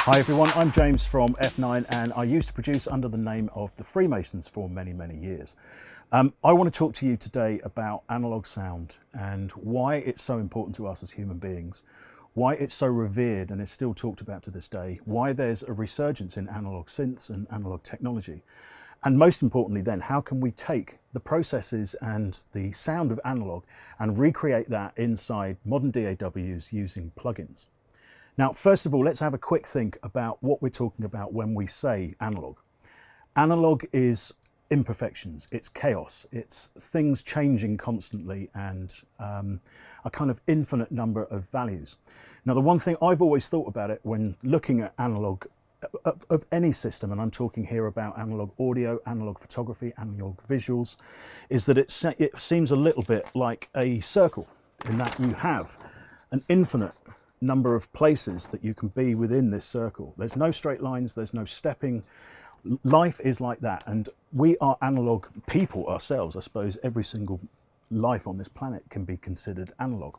Hi everyone, I'm James from F9 and I used to produce under the name of the Freemasons for many, many years. I want to talk to you today about analog sound and why it's so important to us as human beings, why it's so revered and is still talked about to this day, why there's a resurgence in analog synths and analog technology, and most importantly then, how can we take the processes and the sound of analog and recreate that inside modern DAWs using plugins. Now, first of all, let's have a quick think about what we're talking about when we say analog. Analog is imperfections, it's chaos, it's things changing constantly and a kind of infinite number of values. Now, the one thing I've always thought about it when looking at analog of any system, and I'm talking here about analog audio, analog photography, analog visuals, is that it seems a little bit like a circle in that you have an infinite number of places that you can be within this circle. There's no straight lines, there's no stepping. Life is like that, and we are analog people ourselves. I suppose every single life on this planet can be considered analog.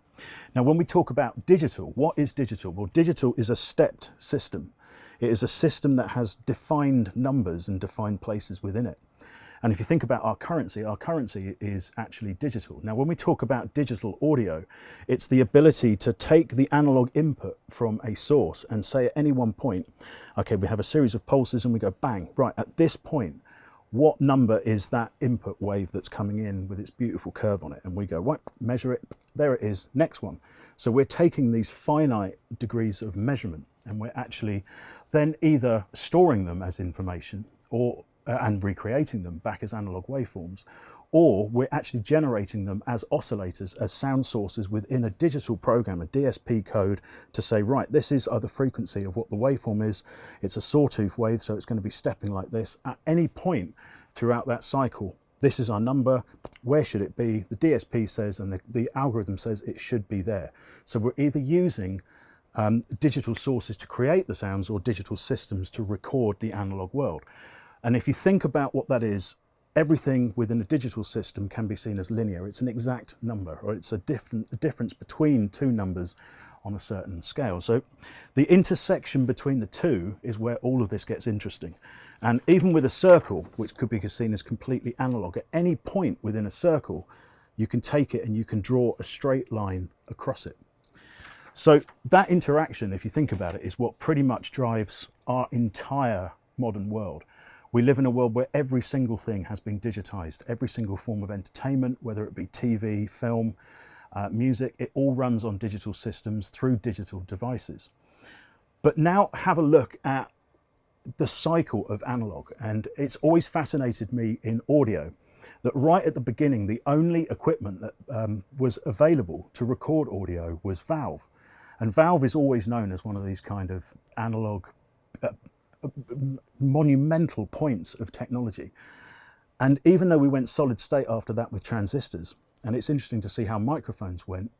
Now, when we talk about digital, what is digital? Well, digital is a stepped system. It is a system that has defined numbers and defined places within it. And if you think about our currency is actually digital. Now, when we talk about digital audio, it's the ability to take the analog input from a source and say at any one point, okay, we have a series of pulses and we go bang, right, at this point, what number is that input wave that's coming in with its beautiful curve on it? And we go, right, measure it, there it is, next one. So we're taking these finite degrees of measurement and we're actually then either storing them as information or and recreating them back as analog waveforms, or we're actually generating them as oscillators, as sound sources within a digital program, a DSP code, to say, right, this is the frequency of what the waveform is. It's a sawtooth wave, so it's going to be stepping like this. At any point throughout that cycle, this is our number. Where should it be? The DSP says, and the algorithm says it should be there. So we're either using digital sources to create the sounds or digital systems to record the analog world. And if you think about what that is, everything within a digital system can be seen as linear. It's an exact number, or it's a difference between two numbers on a certain scale. So the intersection between the two is where all of this gets interesting. And even with a circle, which could be seen as completely analog, at any point within a circle, you can take it and you can draw a straight line across it. So that interaction, if you think about it, is what pretty much drives our entire modern world. We live in a world where every single thing has been digitized. Every single form of entertainment, whether it be TV, film, music, it all runs on digital systems through digital devices. But now have a look at the cycle of analog. And it's always fascinated me in audio that right at the beginning, the only equipment that was available to record audio was valve. And valve is always known as one of these kind of analog monumental points of technology. And even though we went solid state after that with transistors, and it's interesting to see how microphones went,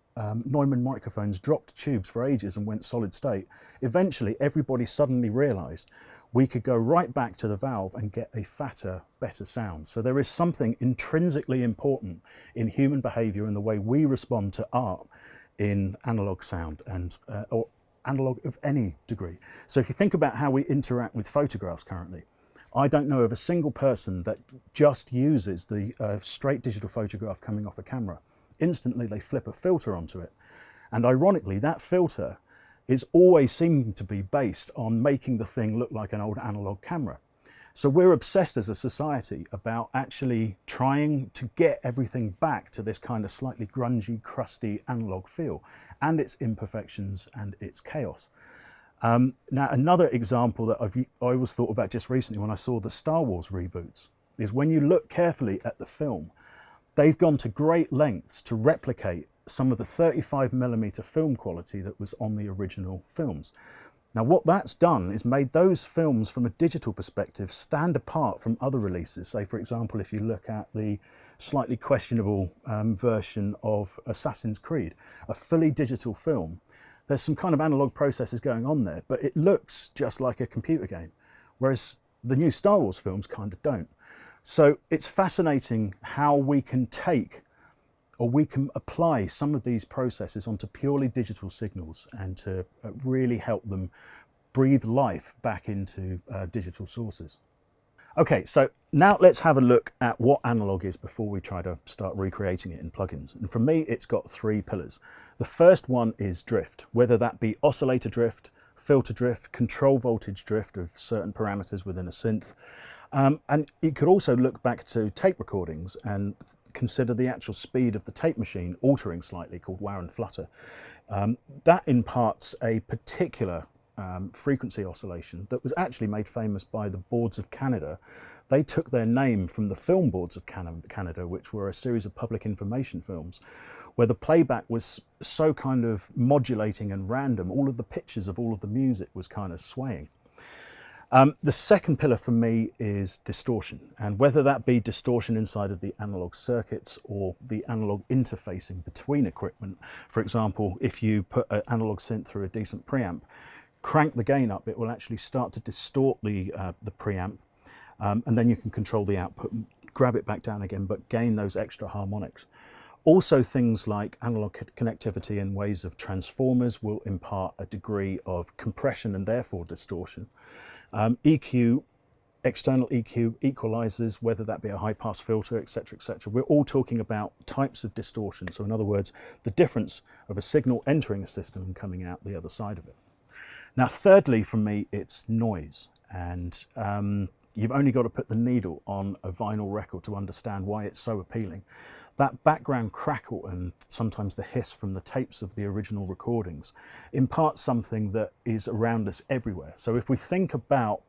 Neumann microphones dropped tubes for ages and went solid state. Eventually, everybody suddenly realized we could go right back to the valve and get a fatter, better sound. So there is something intrinsically important in human behavior and the way we respond to art in analog sound and or analog of any degree. So if you think about how we interact with photographs currently, I don't know of a single person that just uses the straight digital photograph coming off a camera. Instantly they flip a filter onto it. And ironically, that filter is always seeming to be based on making the thing look like an old analog camera. So we're obsessed as a society about actually trying to get everything back to this kind of slightly grungy, crusty analog feel and its imperfections and its chaos. Now, another example that I always thought about just recently when I saw the Star Wars reboots is when you look carefully at the film, they've gone to great lengths to replicate some of the 35mm film quality that was on the original films. Now, what that's done is made those films from a digital perspective stand apart from other releases. Say, for example, if you look at the slightly questionable version of Assassin's Creed, a fully digital film, there's some kind of analog processes going on there, but it looks just like a computer game, whereas the new Star Wars films kind of don't. So it's fascinating how we can take or we can apply some of these processes onto purely digital signals and to really help them breathe life back into digital sources. Okay, so now let's have a look at what Analogue is before we try to start recreating it in plugins. And for me, it's got three pillars. The first one is drift, whether that be oscillator drift, filter drift, control voltage drift of certain parameters within a synth. And you could also look back to tape recordings and consider the actual speed of the tape machine altering slightly, called whir and flutter. That imparts a particular frequency oscillation that was actually made famous by the Boards of Canada. They took their name from the Film Boards of Canada, which were a series of public information films where the playback was so kind of modulating and random. All of the pitches of all of the music was kind of swaying. The second pillar for me is distortion, and whether that be distortion inside of the analog circuits or the analog interfacing between equipment. For example, if you put an analog synth through a decent preamp, crank the gain up, it will actually start to distort the preamp, and then you can control the output, grab it back down again, but gain those extra harmonics. Also, things like analog connectivity and ways of transformers will impart a degree of compression and therefore distortion. EQ, external EQ, equalizers, whether that be a high pass filter, etc., etc. We're all talking about types of distortion. So in other words, the difference of a signal entering a system and coming out the other side of it. Now, thirdly, for me, it's noise. And you've only got to put the needle on a vinyl record to understand why it's so appealing. That background crackle and sometimes the hiss from the tapes of the original recordings imparts something that is around us everywhere. So if we think about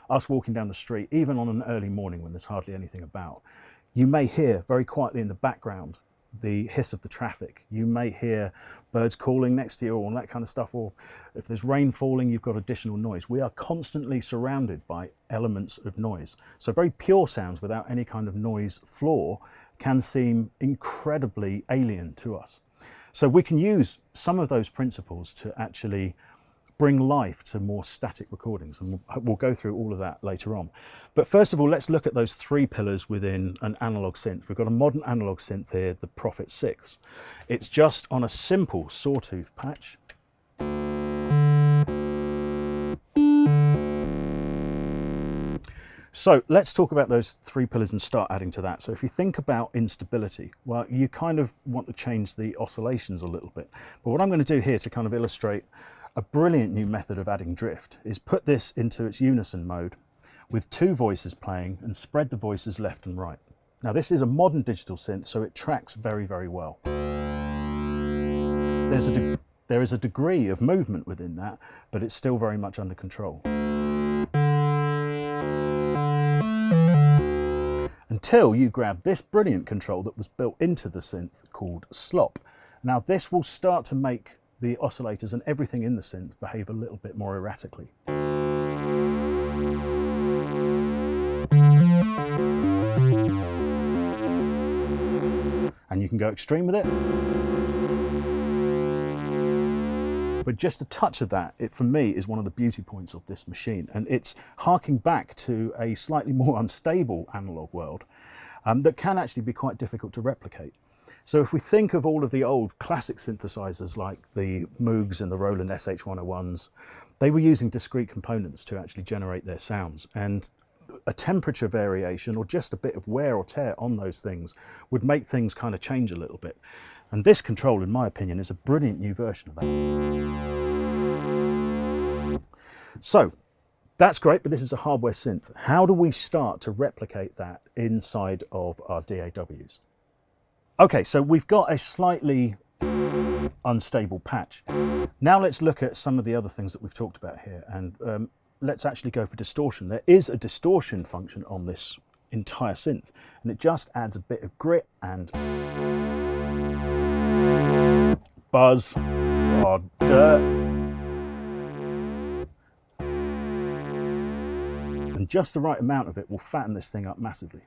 us walking down the street, even on an early morning when there's hardly anything about, you may hear very quietly in the background the hiss of the traffic. You may hear birds calling next to you, or all that kind of stuff, or if there's rain falling, you've got additional noise. We are constantly surrounded by elements of noise. So very pure sounds without any kind of noise floor can seem incredibly alien to us. So we can use some of those principles to actually bring life to more static recordings, and we'll go through all of that later on. But first of all, let's look at those three pillars within an analog synth. We've got a modern analog synth here, the Prophet 6. It's just on a simple sawtooth patch. So let's talk about those three pillars and start adding to that. So if you think about instability, well, you kind of want to change the oscillations a little bit. But what I'm going to do here to kind of illustrate a brilliant new method of adding drift is put this into its unison mode with two voices playing and spread the voices left and right. Now this is a modern digital synth, so it tracks very, very well. There is a degree of movement within that, but it's still very much under control. Until you grab this brilliant control that was built into the synth called slop. Now this will start to make the oscillators and everything in the synth behave a little bit more erratically. And you can go extreme with it. But just a touch of that, for me, is one of the beauty points of this machine. And it's harking back to a slightly more unstable analog world that can actually be quite difficult to replicate. So if we think of all of the old classic synthesizers like the Moogs and the Roland SH101s, they were using discrete components to actually generate their sounds. And a temperature variation or just a bit of wear or tear on those things would make things kind of change a little bit. And this control, in my opinion, is a brilliant new version of that. So that's great, but this is a hardware synth. How do we start to replicate that inside of our DAWs? Okay, so we've got a slightly unstable patch. Now let's look at some of the other things that we've talked about here, and let's actually go for distortion. There is a distortion function on this entire synth, and it just adds a bit of grit and buzz or dirt. And just the right amount of it will fatten this thing up massively.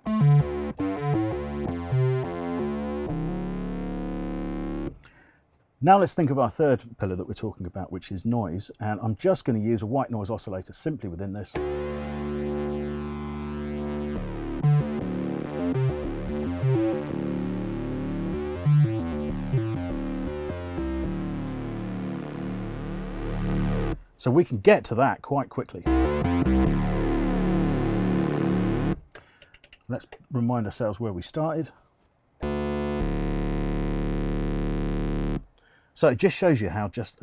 Now let's think of our third pillar that we're talking about, which is noise, and I'm just going to use a white noise oscillator simply within this. So we can get to that quite quickly. Let's remind ourselves where we started. So it just shows you how just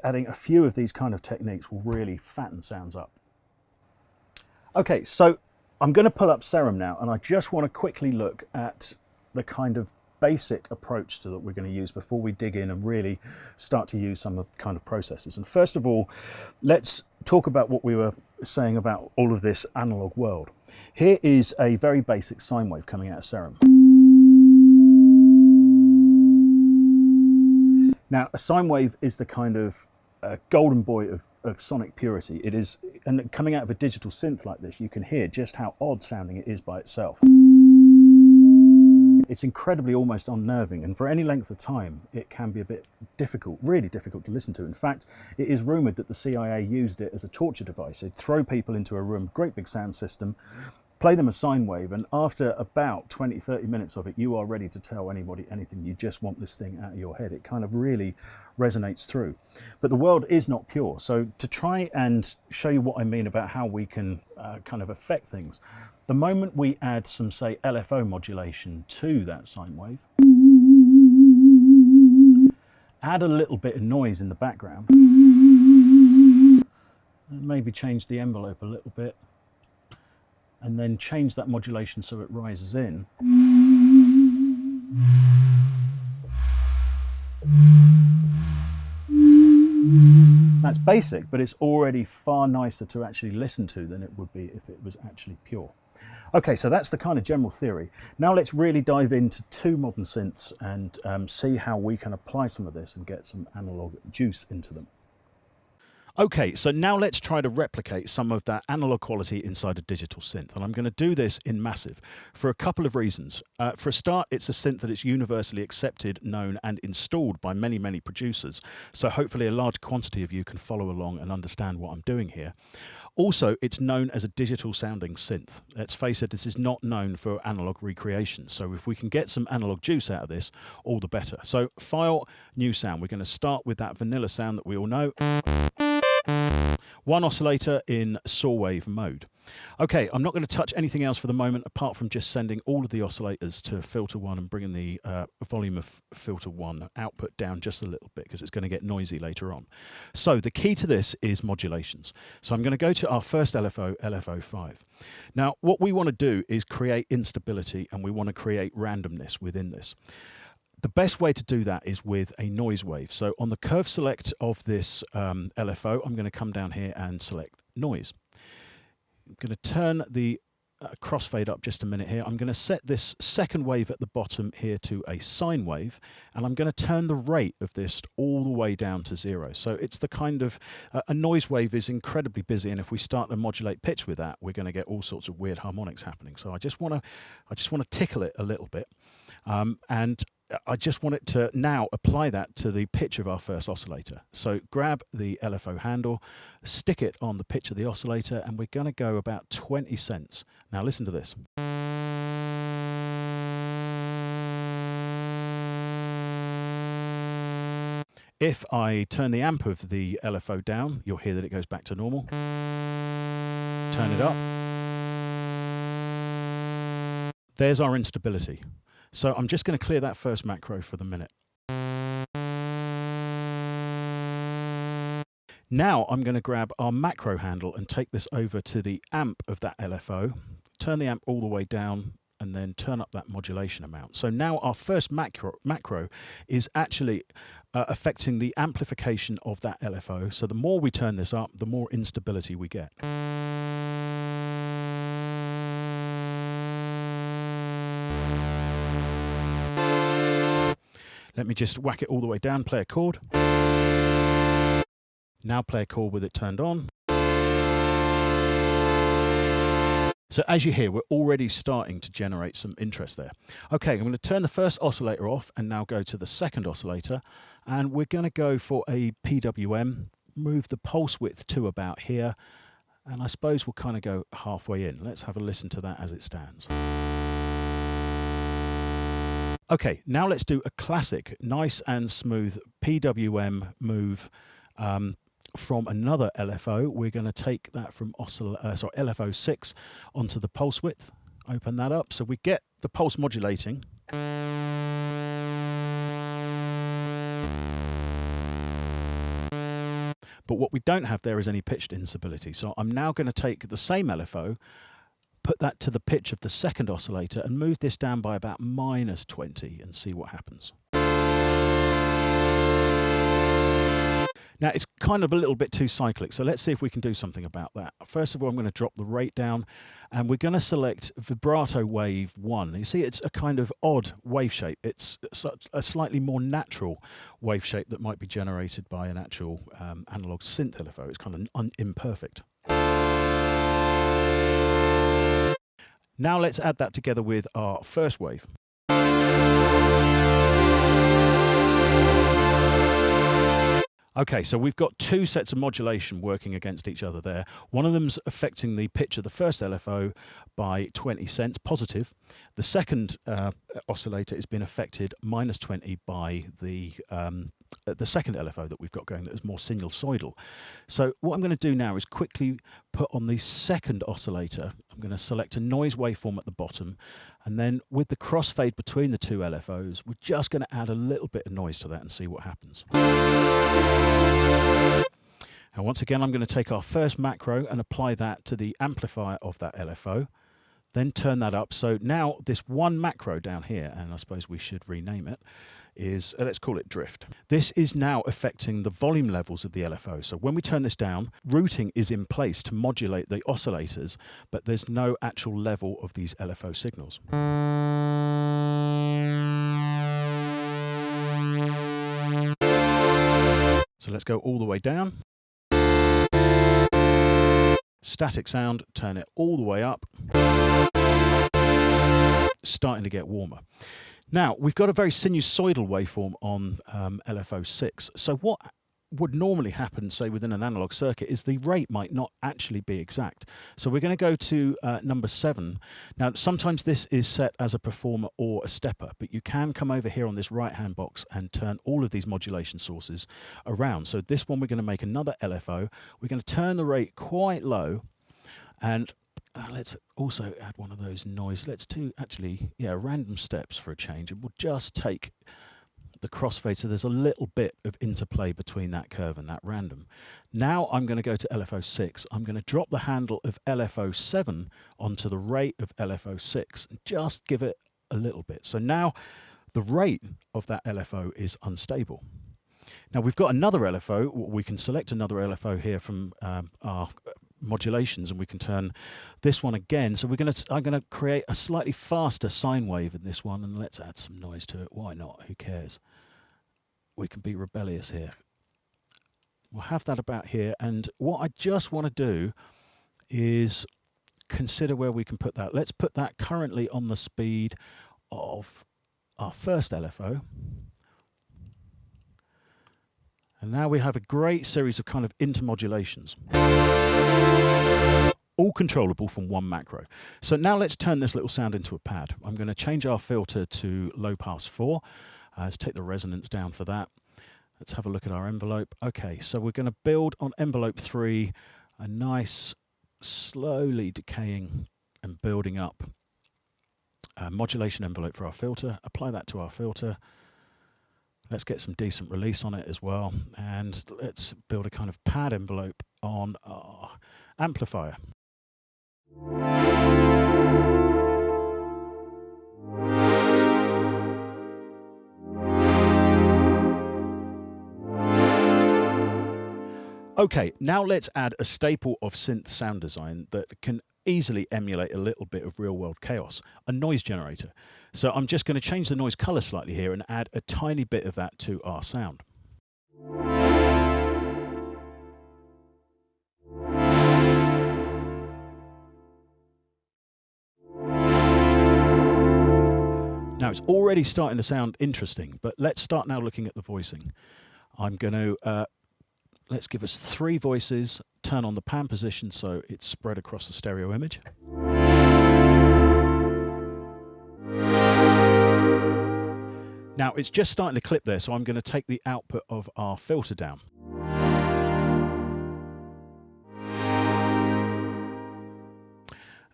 adding a few of these kind of techniques will really fatten sounds up. Okay, so I'm going to pull up Serum now, and I just want to quickly look at the kind of basic approach that we're going to use before we dig in and really start to use some of the kind of processes. And first of all, let's talk about what we were saying about all of this analog world. Here is a very basic sine wave coming out of Serum. Now, a sine wave is the kind of golden boy of sonic purity. It is, and coming out of a digital synth like this, you can hear just how odd sounding it is by itself. It's incredibly almost unnerving, and for any length of time, it can be a bit difficult, really difficult to listen to. In fact, it is rumoured that the CIA used it as a torture device. They'd throw people into a room, great big sound system, play them a sine wave, and after about 20, 30 minutes of it, you are ready to tell anybody anything. You just want this thing out of your head. It kind of really resonates through. But the world is not pure. So to try and show you what I mean about how we can kind of affect things, the moment we add some, say, LFO modulation to that sine wave, add a little bit of noise in the background, maybe change the envelope a little bit, and then change that modulation so it rises in. That's basic, but it's already far nicer to actually listen to than it would be if it was actually pure. Okay, so that's the kind of general theory. Now let's really dive into two modern synths and see how we can apply some of this and get some analog juice into them. Okay, so now let's try to replicate some of that analog quality inside a digital synth. And I'm going to do this in Massive for a couple of reasons. For a start, it's a synth that is universally accepted, known and installed by many, many producers. So hopefully a large quantity of you can follow along and understand what I'm doing here. Also, it's known as a digital sounding synth. Let's face it, this is not known for analog recreation. So if we can get some analog juice out of this, all the better. So File, New Sound. We're going to start with that vanilla sound that we all know. One oscillator in saw wave mode. Okay, I'm not going to touch anything else for the moment apart from just sending all of the oscillators to filter 1 and bringing the volume of filter 1 output down just a little bit because it's going to get noisy later on. So the key to this is modulations. So I'm going to go to our first LFO, LFO5. Now what we want to do is create instability and we want to create randomness within this. The best way to do that is with a noise wave. So on the curve select of this LFO, I'm going to come down here and select noise. I'm going to turn the crossfade up just a minute here. I'm going to set this second wave at the bottom here to a sine wave, and I'm going to turn the rate of this all the way down to 0. So it's the kind of, a noise wave is incredibly busy, and if we start to modulate pitch with that, we're going to get all sorts of weird harmonics happening. So I just want to tickle it a little bit, and I just want it to now apply that to the pitch of our first oscillator. So grab the LFO handle, stick it on the pitch of the oscillator, and we're going to go about 20 cents. Now listen to this. If I turn the amp of the LFO down, you'll hear that it goes back to normal. Turn it up. There's our instability. So I'm just going to clear that first macro for the minute. Now I'm going to grab our macro handle and take this over to the amp of that LFO, turn the amp all the way down, and then turn up that modulation amount. So now our first macro is actually affecting the amplification of that LFO. So the more we turn this up, the more instability we get. Let me just whack it all the way down, play a chord. Now play a chord with it turned on. So as you hear, we're already starting to generate some interest there. Okay, I'm going to turn the first oscillator off and now go to the second oscillator. And we're going to go for a PWM, move the pulse width to about here. And I suppose we'll kind of go halfway in. Let's have a listen to that as it stands. Okay, now let's do a classic, nice and smooth PWM move from another LFO. We're going to take that from LFO 6 onto the pulse width. Open that up so we get the pulse modulating. But what we don't have there is any pitched instability. So I'm now going to take the same LFO, put that to the pitch of the second oscillator and move this down by about -20 and see what happens. Now, it's kind of a little bit too cyclic, so let's see if we can do something about that. First of all, I'm going to drop the rate down, and we're going to select vibrato wave 1. You see, it's a kind of odd wave shape. It's such a slightly more natural wave shape that might be generated by an actual analog synth LFO. It's kind of imperfect. Now let's add that together with our first wave. Okay, so we've got two sets of modulation working against each other there. One of them's affecting the pitch of the first LFO by 20 cents positive. The second oscillator is being affected -20 by the second LFO that we've got going that is more sinusoidal. So what I'm going to do now is quickly put on the second oscillator. I'm going to select a noise waveform at the bottom, and then with the crossfade between the two LFOs, we're just going to add a little bit of noise to that and see what happens. And once again, I'm going to take our first macro and apply that to the amplifier of that LFO, then turn that up. So now this one macro down here, and I suppose we should rename it, is, let's call it drift. This is now affecting the volume levels of the LFO. So when we turn this down, routing is in place to modulate the oscillators, but there's no actual level of these LFO signals. So let's go all the way down. Static sound, turn it all the way up. Starting to get warmer. Now, we've got a very sinusoidal waveform on LFO 6. So what would normally happen, say, within an analog circuit is the rate might not actually be exact. So we're going to go to number 7. Now, sometimes this is set as a performer or a stepper, but you can come over here on this right-hand box and turn all of these modulation sources around. So this one, we're going to make another LFO. We're going to turn the rate quite low, and let's also add one of those noise. Let's do actually, random steps for a change, and we'll just take the crossfade so there's a little bit of interplay between that curve and that random. Now I'm going to go to LFO 6. I'm going to drop the handle of LFO 7 onto the rate of LFO 6 and just give it a little bit. So now the rate of that LFO is unstable. Now we've got another LFO. We can select another LFO here from our modulations, and we can turn this one again. So I'm going to create a slightly faster sine wave in this one, and let's add some noise to it. Why not? Who cares? We can be rebellious here. We'll have that about here, and what I just want to do is consider where we can put that. Let's put that currently on the speed of our first LFO. And now we have a great series of kind of intermodulations, all controllable from one macro. So now let's turn this little sound into a pad. I'm going to change our filter to low pass 4. Let's take the resonance down for that. Let's have a look at our envelope. Okay, so we're going to build on envelope 3 a nice, slowly decaying and building up modulation envelope for our filter. Apply that to our filter. Let's get some decent release on it as well. And let's build a kind of pad envelope on our amplifier. Okay, now let's add a staple of synth sound design that can easily emulate a little bit of real-world chaos, a noise generator. So I'm just going to change the noise color slightly here and add a tiny bit of that to our sound. Now it's already starting to sound interesting, but let's start now looking at the voicing. I'm going to let's give us 3 voices, turn on the pan position so it's spread across the stereo image. Now it's just starting to clip there, so I'm going to take the output of our filter down.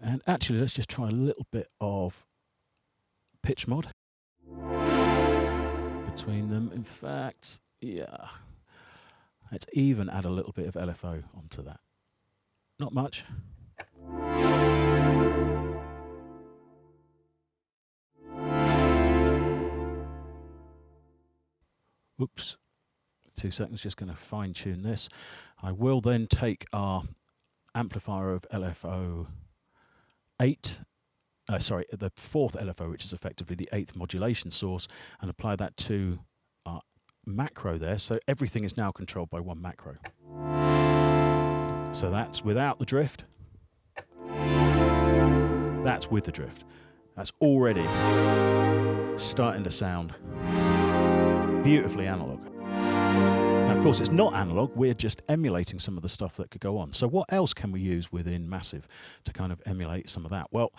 And actually, let's just try a little bit of pitch mod between them. In fact, yeah, let's even add a little bit of LFO onto that. Not much. Oops. 2 seconds, just going to fine tune this. I will then take our amplifier of LFO 8, the fourth LFO, which is effectively the 8th modulation source, and apply that to our macro there. So everything is now controlled by one macro. So that's without the drift. That's with the drift. That's already starting to sound beautifully analog. Now, of course, it's not analog. We're just emulating some of the stuff that could go on. So what else can we use within Massive to kind of emulate some of that? Well,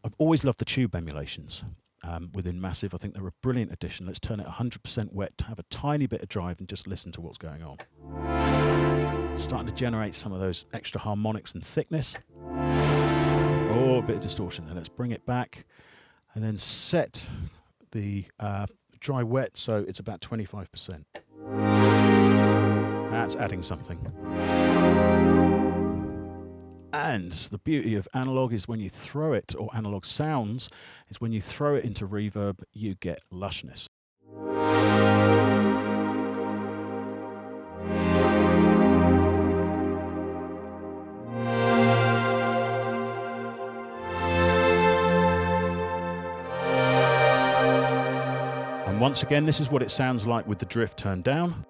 I've always loved the tube emulations within Massive. I think they're a brilliant addition. Let's turn it 100% wet to have a tiny bit of drive and just listen to what's going on. It's starting to generate some of those extra harmonics and thickness. Oh, a bit of distortion. And let's bring it back and then set the dry wet so it's about 25%. That's adding something. And the beauty of analog is when you throw it, or analog sounds, is when you throw it into reverb, you get lushness. And once again, this is what it sounds like with the drift turned down.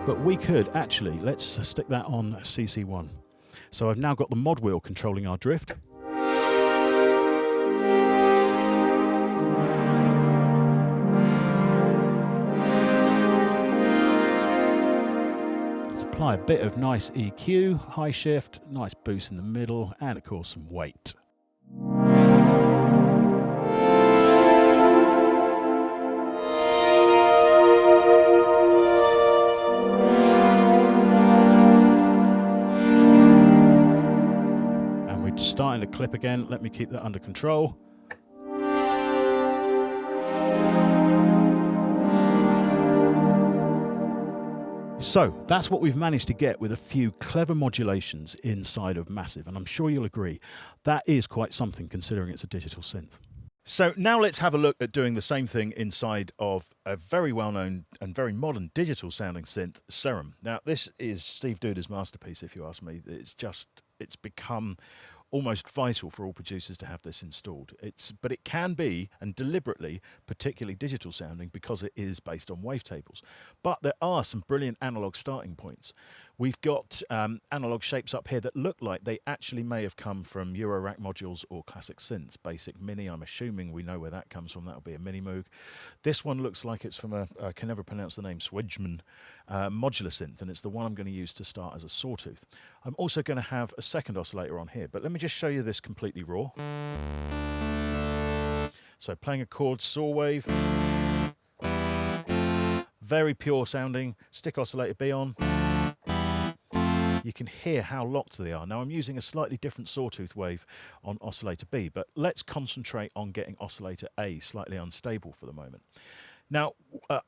But we could actually, let's stick that on CC1. So I've now got the mod wheel controlling our drift. Let's apply a bit of nice EQ, high shift, nice boost in the middle, and of course some weight. Starting to clip again. Let me keep that under control. So that's what we've managed to get with a few clever modulations inside of Massive, and I'm sure you'll agree that is quite something considering it's a digital synth. So now let's have a look at doing the same thing inside of a very well-known and very modern digital sounding synth, Serum. Now this is Steve Duda's masterpiece, if you ask me. It's become almost vital for all producers to have this installed. But it can be, and deliberately, particularly digital sounding because it is based on wavetables. But there are some brilliant analog starting points. We've got analog shapes up here that look like they actually may have come from Eurorack modules or classic synths. Basic Mini, I'm assuming we know where that comes from. That'll be a Mini Moog. This one looks like it's from I can never pronounce the name, Swedgeman modular synth, and it's the one I'm going to use to start as a sawtooth. I'm also going to have a second oscillator on here, but let me just show you this completely raw. So playing a chord saw wave, very pure sounding, stick oscillator B on. You can hear how locked they are. Now I'm using a slightly different sawtooth wave on oscillator B, but let's concentrate on getting oscillator A slightly unstable for the moment. Now,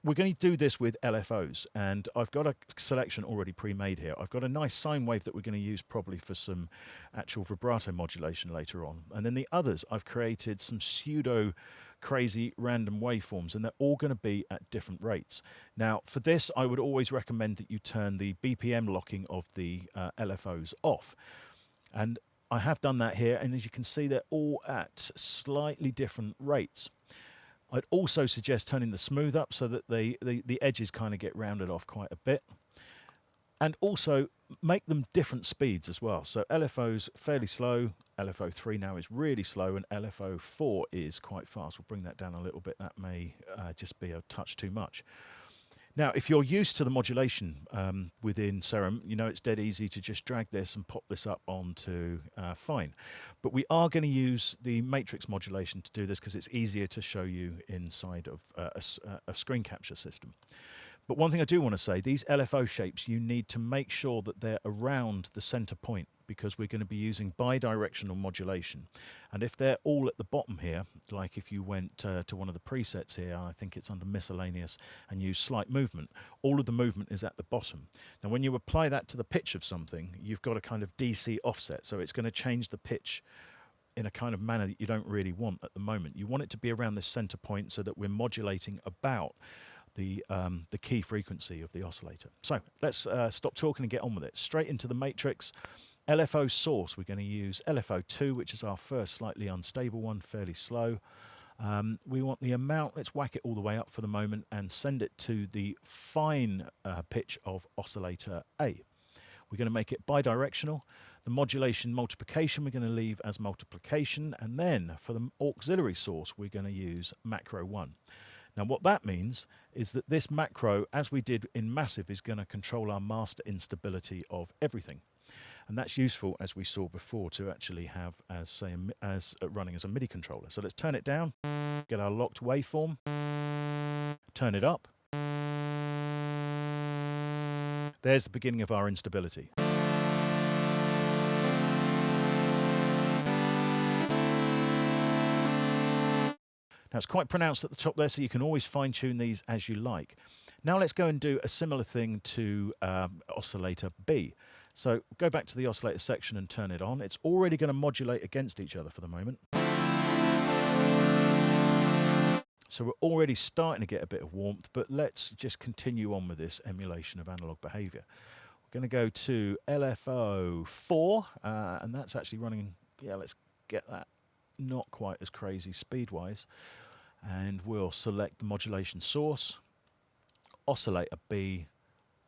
we're going to do this with LFOs, and I've got a selection already pre-made here. I've got a nice sine wave that we're going to use probably for some actual vibrato modulation later on. And then the others, I've created some pseudo crazy random waveforms, and they're all going to be at different rates. Now, for this, I would always recommend that you turn the BPM locking of the LFOs off. And I have done that here, and as you can see, they're all at slightly different rates. I'd also suggest turning the smooth up so that the edges kind of get rounded off quite a bit. And also make them different speeds as well. So LFO's fairly slow, LFO 3 now is really slow, and LFO 4 is quite fast. We'll bring that down a little bit. That may just be a touch too much. Now, if you're used to the modulation within Serum, you know it's dead easy to just drag this and pop this up onto Fine. But we are going to use the matrix modulation to do this because it's easier to show you inside of a screen capture system. But one thing I do want to say, these LFO shapes, you need to make sure that they're around the center point because we're going to be using bidirectional modulation. And if they're all at the bottom here, like if you went to one of the presets here, I think it's under miscellaneous, and use slight movement, all of the movement is at the bottom. Now when you apply that to the pitch of something, you've got a kind of DC offset, so it's going to change the pitch in a kind of manner that you don't really want at the moment. You want it to be around this center point so that we're modulating about the key frequency of the oscillator. So let's stop talking and get on with it. Straight into the matrix. LFO source, we're going to use LFO2, which is our first slightly unstable one, fairly slow. We want the amount, let's whack it all the way up for the moment and send it to the fine pitch of oscillator A. We're going to make it bidirectional. The modulation multiplication we're going to leave as multiplication, and then for the auxiliary source we're going to use macro 1. Now what that means is that this macro, as we did in massive, is going to control our master instability of everything. And that's useful, as we saw before, to actually have as running as a MIDI controller. So let's turn it down, get our locked waveform, turn it up. There's the beginning of our instability. Now it's quite pronounced at the top there, so you can always fine-tune these as you like. Now let's go and do a similar thing to oscillator B. So go back to the oscillator section and turn it on. It's already going to modulate against each other for the moment. So we're already starting to get a bit of warmth, but let's just continue on with this emulation of analog behavior. We're going to go to LFO 4, and that's actually running, yeah, let's get that not quite as crazy speed-wise. And we'll select the modulation source, oscillator B,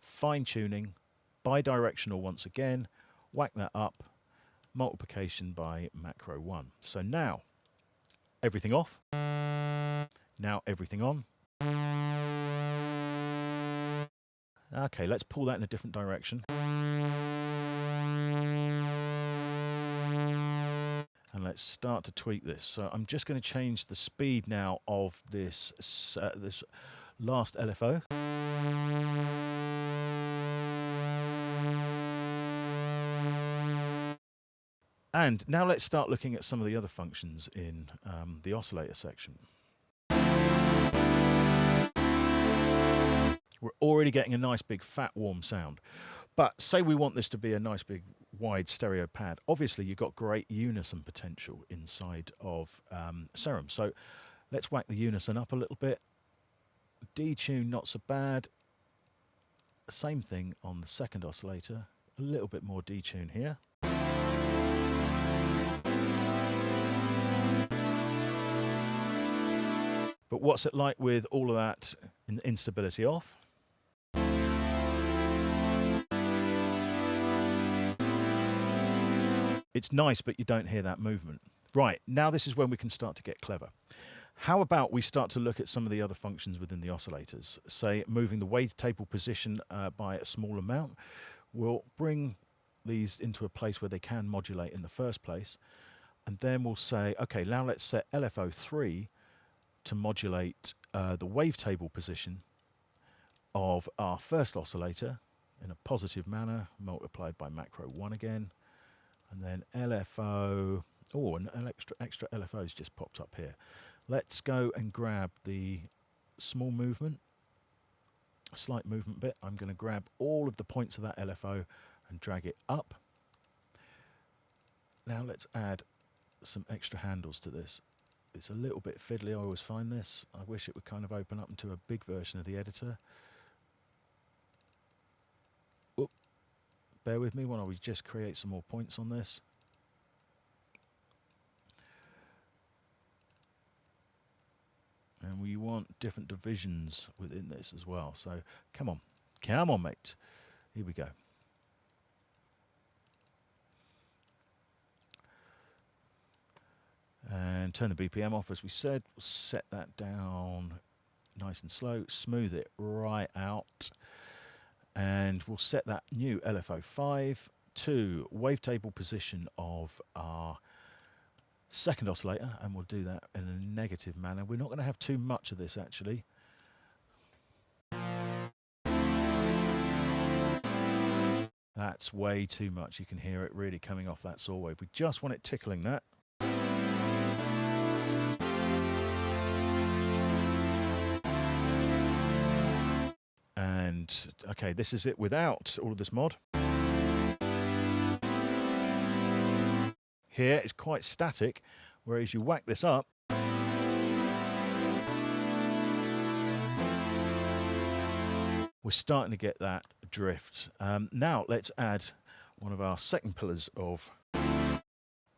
fine-tuning, bidirectional once again, whack that up, multiplication by macro 1. So now, everything off, now everything on. Okay, let's pull that in a different direction. And let's start to tweak this. So I'm just going to change the speed now of this, this last LFO. And now let's start looking at some of the other functions in the oscillator section. We're already getting a nice big fat warm sound. But say we want this to be a nice big wide stereo pad. Obviously you've got great unison potential inside of Serum. So let's whack the unison up a little bit. Detune not so bad. Same thing on the second oscillator. A little bit more detune here. But what's it like with all of that instability off? It's nice, but you don't hear that movement. Right, now this is when we can start to get clever. How about we start to look at some of the other functions within the oscillators? Say, moving the wavetable position by a small amount. We'll bring these into a place where they can modulate in the first place. And then we'll say, okay, now let's set LFO3 to modulate the wavetable position of our first oscillator in a positive manner, multiplied by macro 1 again. And then LFO, oh, an extra LFO's just popped up here. Let's go and grab the small movement, slight movement bit. I'm going to grab all of the points of that LFO and drag it up. Now let's add some extra handles to this. It's a little bit fiddly, I always find this. I wish it would kind of open up into a big version of the editor. Oop. Bear with me while we just create some more points on this. And we want different divisions within this as well. So come on, mate. Here we go. And turn the BPM off, as we said. We'll set that down nice and slow, smooth it right out, and we'll set that new LFO5 to wavetable position of our second oscillator, and we'll do that in a negative manner. We're not going to have too much of this actually. That's way too much. You can hear it really coming off that saw wave. We just want it tickling that. And okay, this is it without all of this mod. Here it's quite static, whereas you whack this up, we're starting to get that drift. Now let's add one of our second pillars of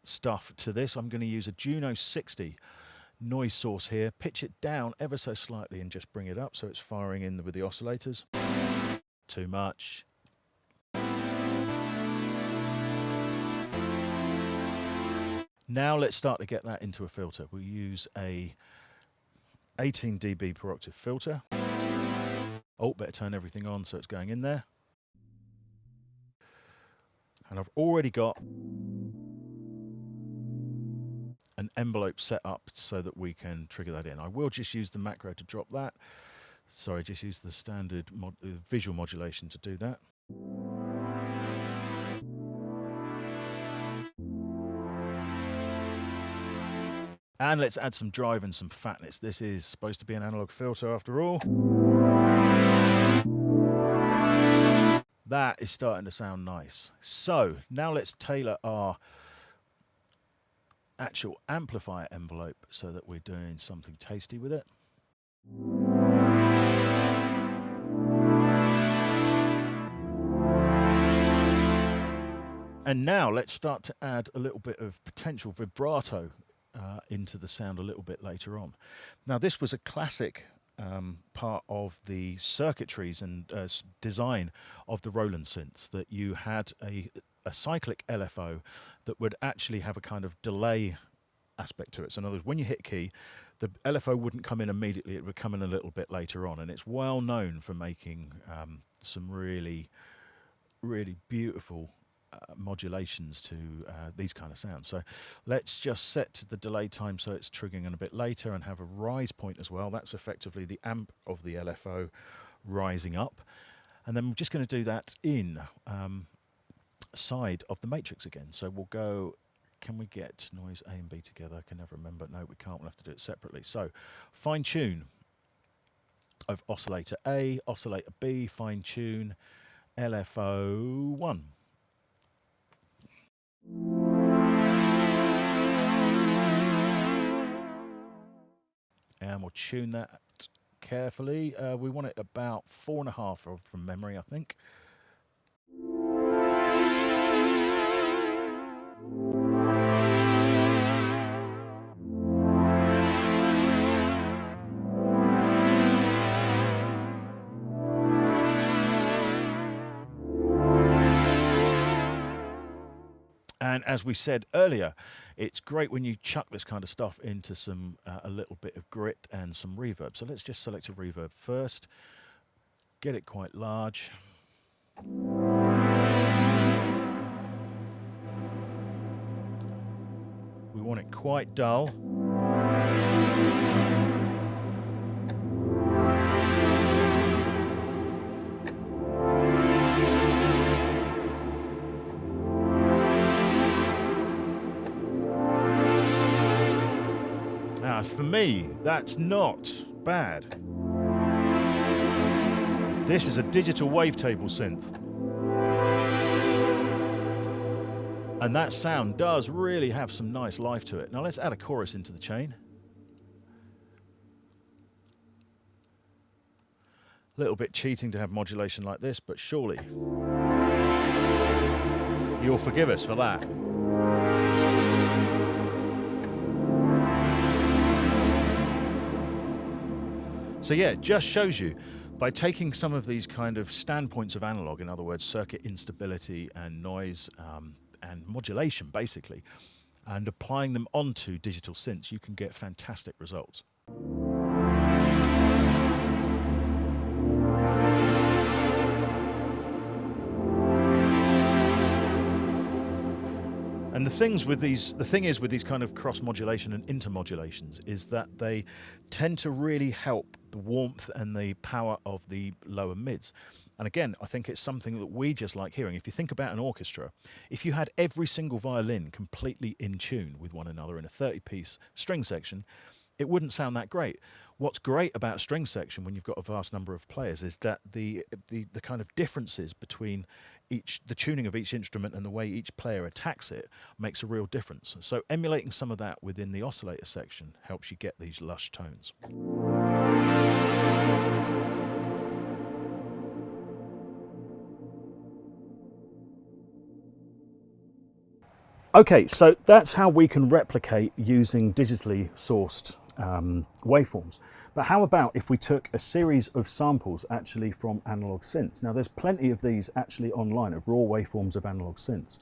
stuff to this. I'm going to use a Juno 60 noise source here, pitch it down ever so slightly and just bring it up so it's firing in with the oscillators. Too much. Now let's start to get that into a filter. We'll use a 18 dB per octave filter. Oh, better turn everything on so it's going in there. And I've already got an envelope set up so that we can trigger that in. I will just use the macro to drop that. Sorry, just use the standard visual modulation to do that. And let's add some drive and some fatness. This is supposed to be an analog filter after all. That is starting to sound nice. So now let's tailor our actual amplifier envelope so that we're doing something tasty with it. And now let's start to add a little bit of potential vibrato into the sound a little bit later on. Now this was a classic part of the circuitries and design of the Roland synths, that you had a cyclic LFO that would actually have a kind of delay aspect to it. So in other words, when you hit key, the LFO wouldn't come in immediately, it would come in a little bit later on, and it's well known for making some really, really beautiful modulations to these kind of sounds. So let's just set the delay time so it's triggering in a bit later and have a rise point as well. That's effectively the amp of the LFO rising up. And then we're just going to do that in side of the matrix again. So we'll go, can we get noise A and B together? I can never remember. No, we can't. We'll have to do it separately. So fine tune of oscillator A, oscillator B, fine tune LFO 1. And we'll tune that carefully. We want it about 4.5 from memory, I think. And as we said earlier, it's great when you chuck this kind of stuff into some a little bit of grit and some reverb. So let's just select a reverb first, get it quite large. We want it quite dull. For me, that's not bad. This is a digital wavetable synth. And that sound does really have some nice life to it. Now let's add a chorus into the chain. A little bit cheating to have modulation like this, but surely you'll forgive us for that. So yeah, it just shows you, by taking some of these kind of standpoints of analog, in other words, circuit instability and noise and modulation basically, and applying them onto digital synths, you can get fantastic results. And the thing is with these kind of cross modulation and intermodulations is that they tend to really help the warmth and the power of the lower mids. And again, I think it's something that we just like hearing. If you think about an orchestra, if you had every single violin completely in tune with one another in a 30-piece string section, it wouldn't sound that great. What's great about a string section when you've got a vast number of players is that the kind of differences between the tuning of each instrument and the way each player attacks it makes a real difference. So emulating some of that within the oscillator section helps you get these lush tones. Okay, so that's how we can replicate using digitally sourced waveforms. But how about if we took a series of samples actually from analog synths? Now there's plenty of these actually online of raw waveforms of analog synths.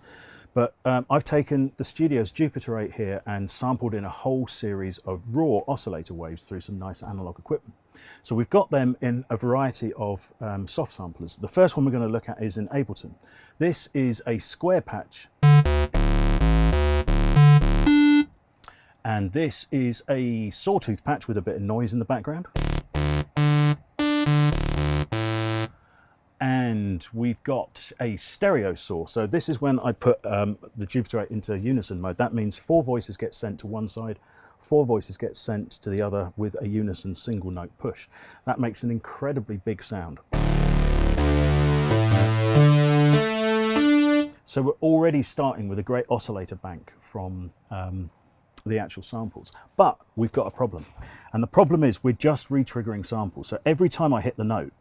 But I've taken the studio's Jupiter 8 here and sampled in a whole series of raw oscillator waves through some nice analog equipment. So we've got them in a variety of soft samplers. The first one we're going to look at is in Ableton. This is a square patch. And this is a sawtooth patch with a bit of noise in the background. And we've got a stereo saw. So this is when I put the Jupiter 8 into unison mode. That means 4 voices get sent to one side, 4 voices get sent to the other with a unison single note push. That makes an incredibly big sound. So we're already starting with a great oscillator bank from the actual samples, but we've got a problem, and the problem is we're just re-triggering samples. So every time I hit the note,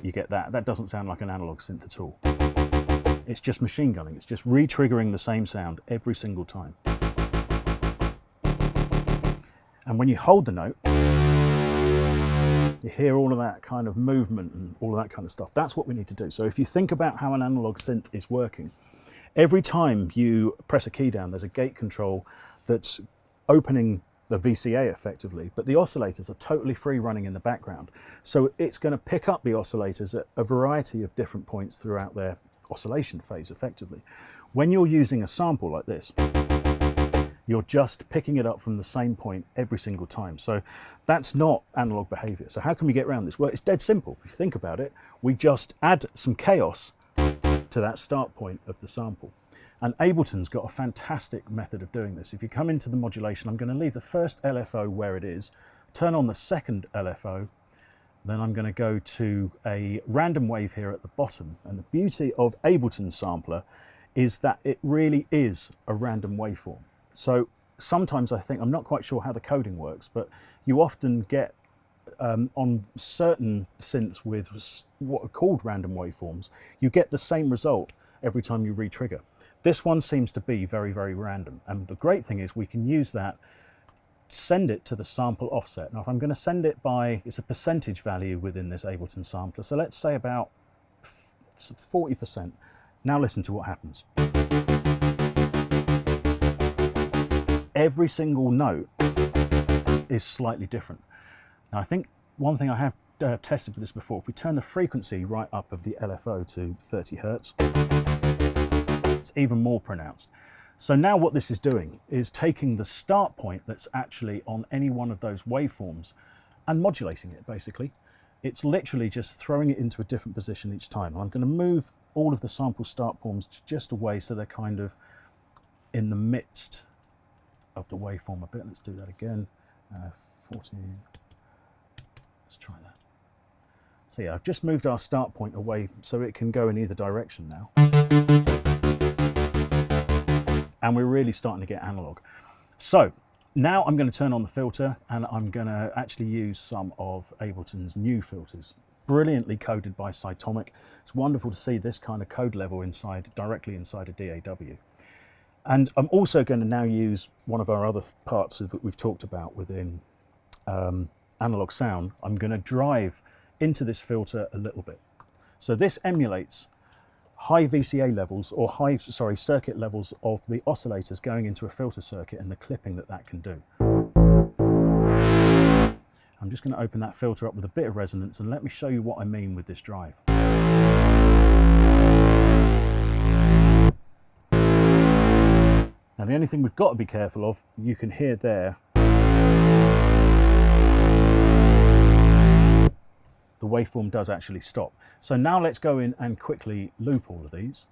you get that doesn't sound like an analog synth at all. It's just machine gunning. It's just re-triggering the same sound every single time. And when you hold the note, you hear all of that kind of movement and all of that kind of stuff. That's what we need to do. So if you think about how an analog synth is working, every time you press a key down, there's a gate control that's opening the VCA effectively, but the oscillators are totally free running in the background. So it's going to pick up the oscillators at a variety of different points throughout their oscillation phase effectively. When you're using a sample like this, you're just picking it up from the same point every single time. So that's not analog behavior. So how can we get around this? Well, it's dead simple. If you think about it, we just add some chaos to that start point of the sample. And Ableton's got a fantastic method of doing this. If you come into the modulation, I'm going to leave the first LFO where it is, turn on the second LFO, then I'm going to go to a random wave here at the bottom. And the beauty of Ableton Sampler is that it really is a random waveform. So sometimes I think, I'm not quite sure how the coding works, but you often get on certain synths with what are called random waveforms, you get the same result every time you re-trigger. This one seems to be very, very random. And the great thing is we can use that, send it to the sample offset. Now, if I'm going to send it by, it's a percentage value within this Ableton sampler. So let's say about 40%. Now listen to what happens. Every single note is slightly different. Now, I think one thing I have tested with this before, if we turn the frequency right up of the LFO to 30 Hertz, it's even more pronounced. So now what this is doing is taking the start point that's actually on any one of those waveforms and modulating it, basically. It's literally just throwing it into a different position each time. I'm going to move all of the sample start points just away so they're kind of in the midst of the waveform a bit. Let's do that again. 14. Let's try that. So yeah, I've just moved our start point away so it can go in either direction now. And we're really starting to get analog. So now I'm going to turn on the filter and I'm going to actually use some of Ableton's new filters, brilliantly coded by Cytomic. It's wonderful to see this kind of code level directly inside a DAW. And I'm also going to now use one of our other parts that we've talked about within analog sound. I'm going to drive into this filter a little bit. So this emulates high VCA levels or circuit levels of the oscillators going into a filter circuit and the clipping that can do. I'm just going to open that filter up with a bit of resonance and let me show you what I mean with this drive. the only thing we've got to be careful of, you can hear there, the waveform does actually stop. So now let's go in and quickly loop all of these.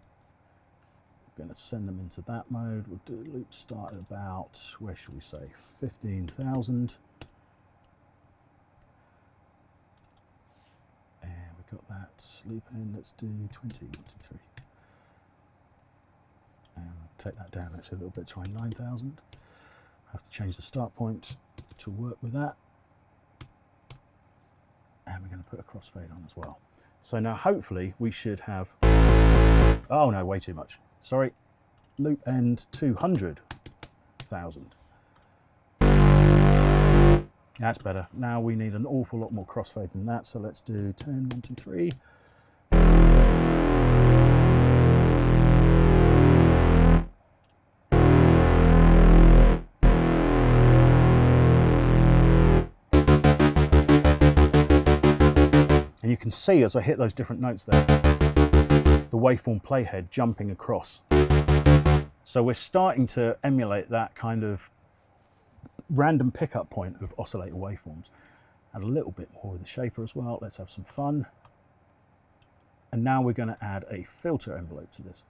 I'm going to send them into that mode. We'll do a loop start at about, where should we say, 15,000. And we've got that loop in. Let's do 20, 23. And we'll take that down actually a little bit, try 9,000. Have to change the start point to work with that. And we're going to put a crossfade on as well. So now hopefully we should have, oh no, way too much. Sorry, loop end 200,000. That's better. Now we need an awful lot more crossfade than that. So let's do 10, 1, 2, 3. And you can see as I hit those different notes there, the waveform playhead jumping across. So we're starting to emulate that kind of random pickup point of oscillator waveforms. Add a little bit more with the shaper as well. Let's have some fun. And now we're going to add a filter envelope to this.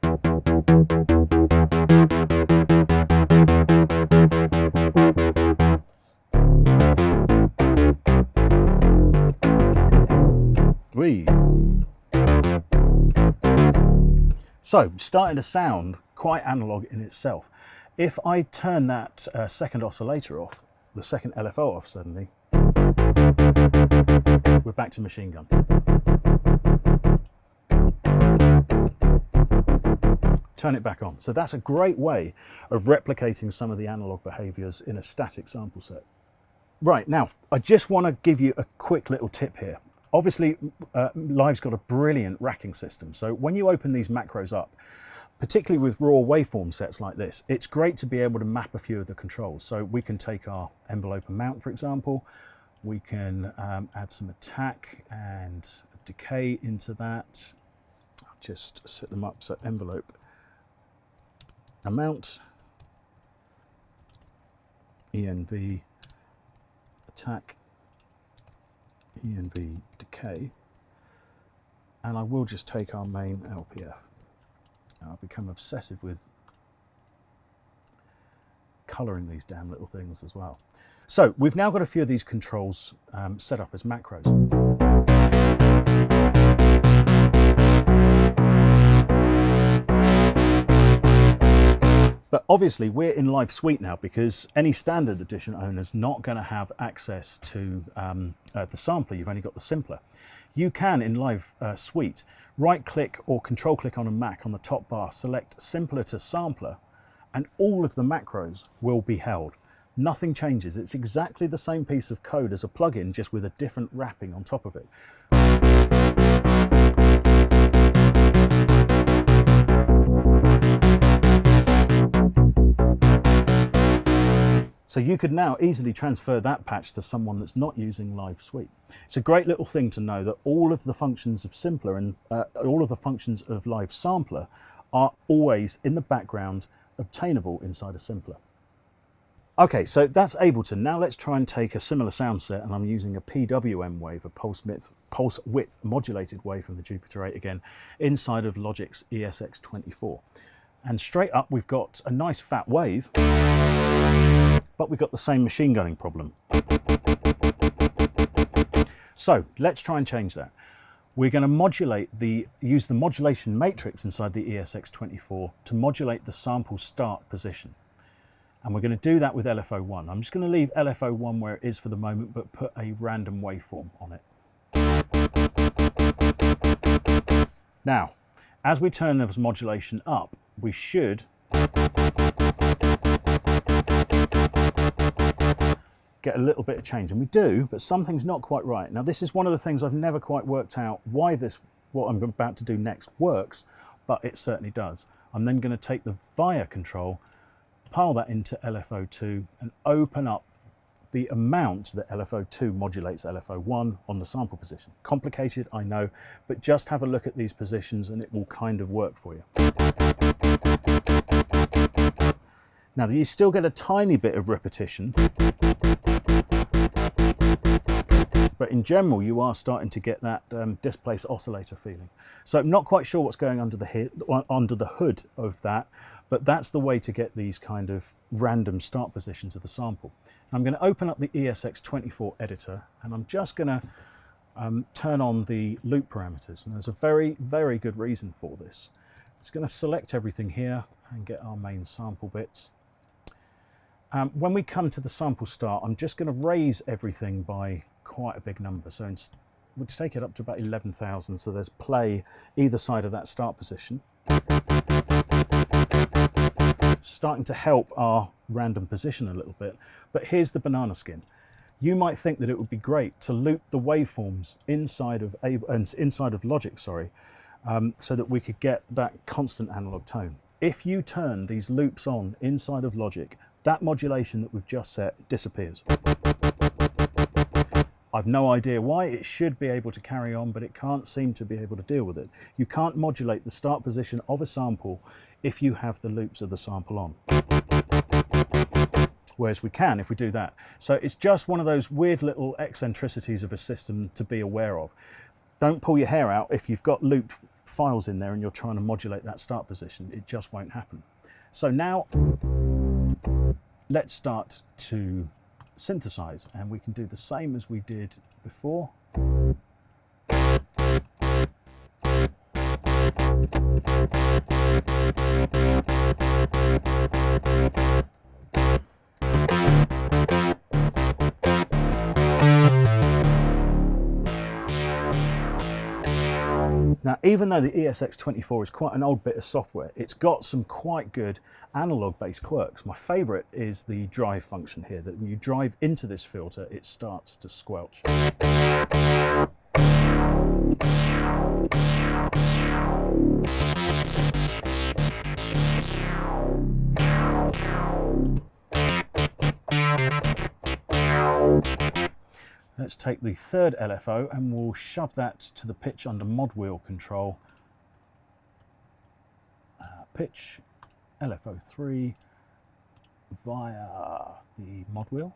So, starting to sound quite analog in itself. If I turn that second oscillator off, the second LFO off suddenly, we're back to machine gun. Turn it back on. So that's a great way of replicating some of the analog behaviors in a static sample set. Right, now, I just want to give you a quick little tip here. Obviously, Live's got a brilliant racking system. So when you open these macros up, particularly with raw waveform sets like this, it's great to be able to map a few of the controls. So we can take our envelope and mount, for example. We can add some attack and decay into that. I'll just set them up. So envelope, amount, ENV, attack, ENV, decay, and I will just take our main LPF. Now I've become obsessive with colouring these damn little things as well. So we've now got a few of these controls set up as macros. But obviously we're in Live Suite now because any standard edition owner's not going to have access to the sampler. You've only got the simpler. You can, in Live Suite, right click or control click on a Mac on the top bar, select simpler to sampler, and all of the macros will be held. Nothing changes. It's exactly the same piece of code as a plugin, just with a different wrapping on top of it. So you could now easily transfer that patch to someone that's not using Live Suite. It's a great little thing to know that all of the functions of Simpler and all of the functions of Live Sampler are always in the background obtainable inside a Simpler. Okay, so that's Ableton. Now let's try and take a similar sound set, and I'm using a PWM wave, a pulse width modulated wave from the Jupiter 8 again, inside of Logic's ESX24. And straight up we've got a nice fat wave, but we've got the same machine gunning problem. So let's try and change that. We're going to use the modulation matrix inside the ESX24 to modulate the sample start position. And we're going to do that with LFO1. I'm just going to leave LFO1 where it is for the moment, but put a random waveform on it. Now, as we turn this modulation up, we should get a little bit of change, and we do, but something's not quite right. Now this is one of the things I've never quite worked out why what I'm about to do next works, but it certainly does. I'm then going to take the VIA control, pile that into LFO2 and open up the amount that LFO2 modulates LFO1 on the sample position. Complicated, I know, but just have a look at these positions and it will kind of work for you. Now you still get a tiny bit of repetition, but in general you are starting to get that displaced oscillator feeling. So I'm not quite sure what's going under the hood of that, but that's the way to get these kind of random start positions of the sample. I'm going to open up the ESX24 editor, and I'm just going to turn on the loop parameters, and there's a very, very good reason for this. It's going to select everything here and get our main sample bits. When we come to the sample start, I'm just going to raise everything by quite a big number. So we'll take it up to about 11,000. So there's play either side of that start position. Starting to help our random position a little bit. But here's the banana skin. You might think that it would be great to loop the waveforms inside of Logic, so that we could get that constant analog tone. If you turn these loops on inside of Logic, that modulation that we've just set disappears. I've no idea why. It should be able to carry on, but it can't seem to be able to deal with it. You can't modulate the start position of a sample if you have the loops of the sample on. Whereas we can if we do that. So it's just one of those weird little eccentricities of a system to be aware of. Don't pull your hair out if you've got looped files in there and you're trying to modulate that start position. It just won't happen. So now let's start to synthesize, and we can do the same as we did before. Now, even though the ESX24 is quite an old bit of software, it's got some quite good analog-based quirks. My favorite is the drive function here, that when you drive into this filter, it starts to squelch. Let's take the third LFO and we'll shove that to the pitch under mod wheel control. Pitch LFO3 via the mod wheel.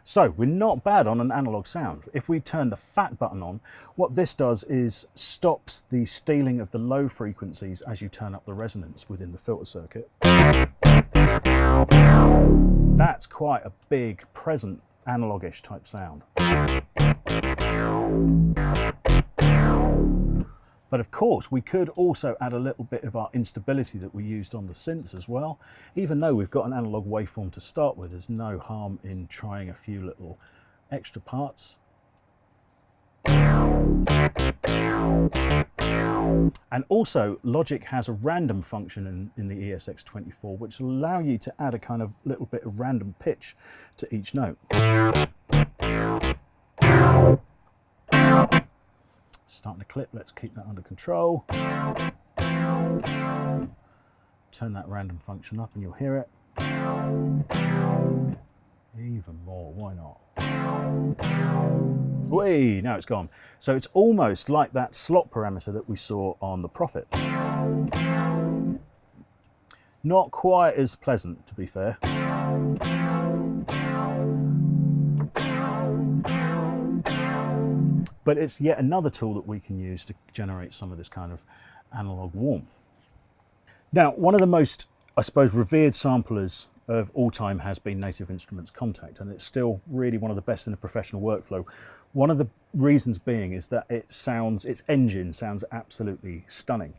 So we're not bad on an analog sound. If we turn the fat button on, what this does is stops the stealing of the low frequencies as you turn up the resonance within the filter circuit. That's quite a big, present, analogish type sound. But of course, we could also add a little bit of our instability that we used on the synths as well. Even though we've got an analog waveform to start with, there's no harm in trying a few little extra parts. And also, Logic has a random function in the ESX24, which will allow you to add a kind of little bit of random pitch to each note. Starting to clip, let's keep that under control. Turn that random function up and you'll hear it. Even more, why not? Whee, now it's gone. So it's almost like that slot parameter that we saw on the Prophet. Not quite as pleasant, to be fair. But it's yet another tool that we can use to generate some of this kind of analog warmth. Now, one of the most, I suppose, revered samplers of all time has been Native Instruments Contact, and it's still really one of the best in the professional workflow. One of the reasons being is that its engine sounds absolutely stunning.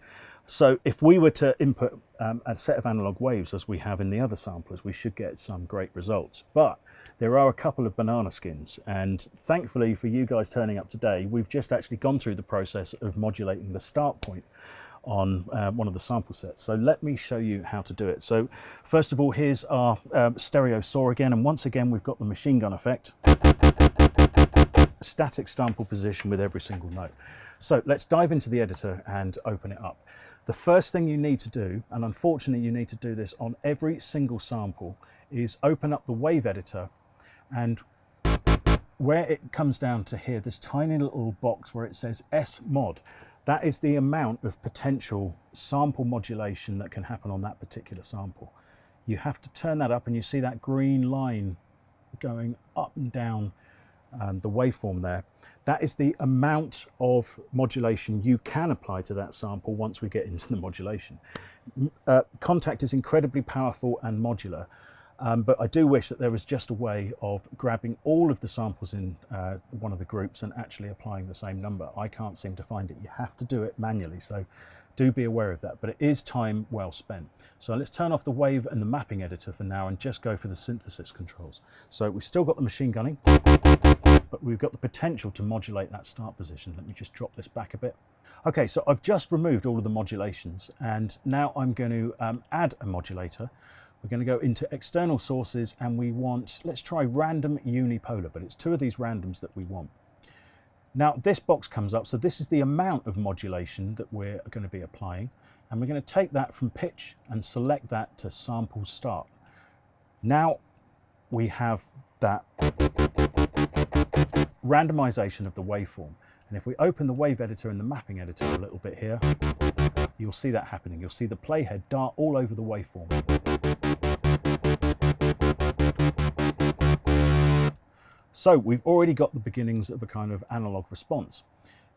So if we were to input a set of analog waves as we have in the other samplers, we should get some great results. But there are a couple of banana skins, and thankfully for you guys turning up today, we've just actually gone through the process of modulating the start point on one of the sample sets. So let me show you how to do it. So first of all, here's our stereo saw again, and once again we've got the machine gun effect. Static sample position with every single note. So let's dive into the editor and open it up. The first thing you need to do, and unfortunately you need to do this on every single sample, is open up the wave editor, and where it comes down to here, this tiny little box where it says S mod, that is the amount of potential sample modulation that can happen on that particular sample. You have to turn that up, and you see that green line going up and down the waveform there. That is the amount of modulation you can apply to that sample once we get into the modulation. Contact is incredibly powerful and modular, but I do wish that there was just a way of grabbing all of the samples in one of the groups and actually applying the same number. I can't seem to find it. You have to do it manually, so do be aware of that, but it is time well spent. So let's turn off the wave and the mapping editor for now and just go for the synthesis controls. So we've still got the machine gunning, but we've got the potential to modulate that start position. Let me just drop this back a bit. Okay, so I've just removed all of the modulations, and now I'm going to add a modulator. We're going to go into external sources, and we want, let's try random unipolar, but it's two of these randoms that we want. Now this box comes up, so this is the amount of modulation that we're going to be applying, and we're going to take that from pitch and select that to sample start. Now we have that randomization of the waveform, and if we open the wave editor and the mapping editor a little bit here, you'll see that happening. You'll see the playhead dart all over the waveform. So we've already got the beginnings of a kind of analog response.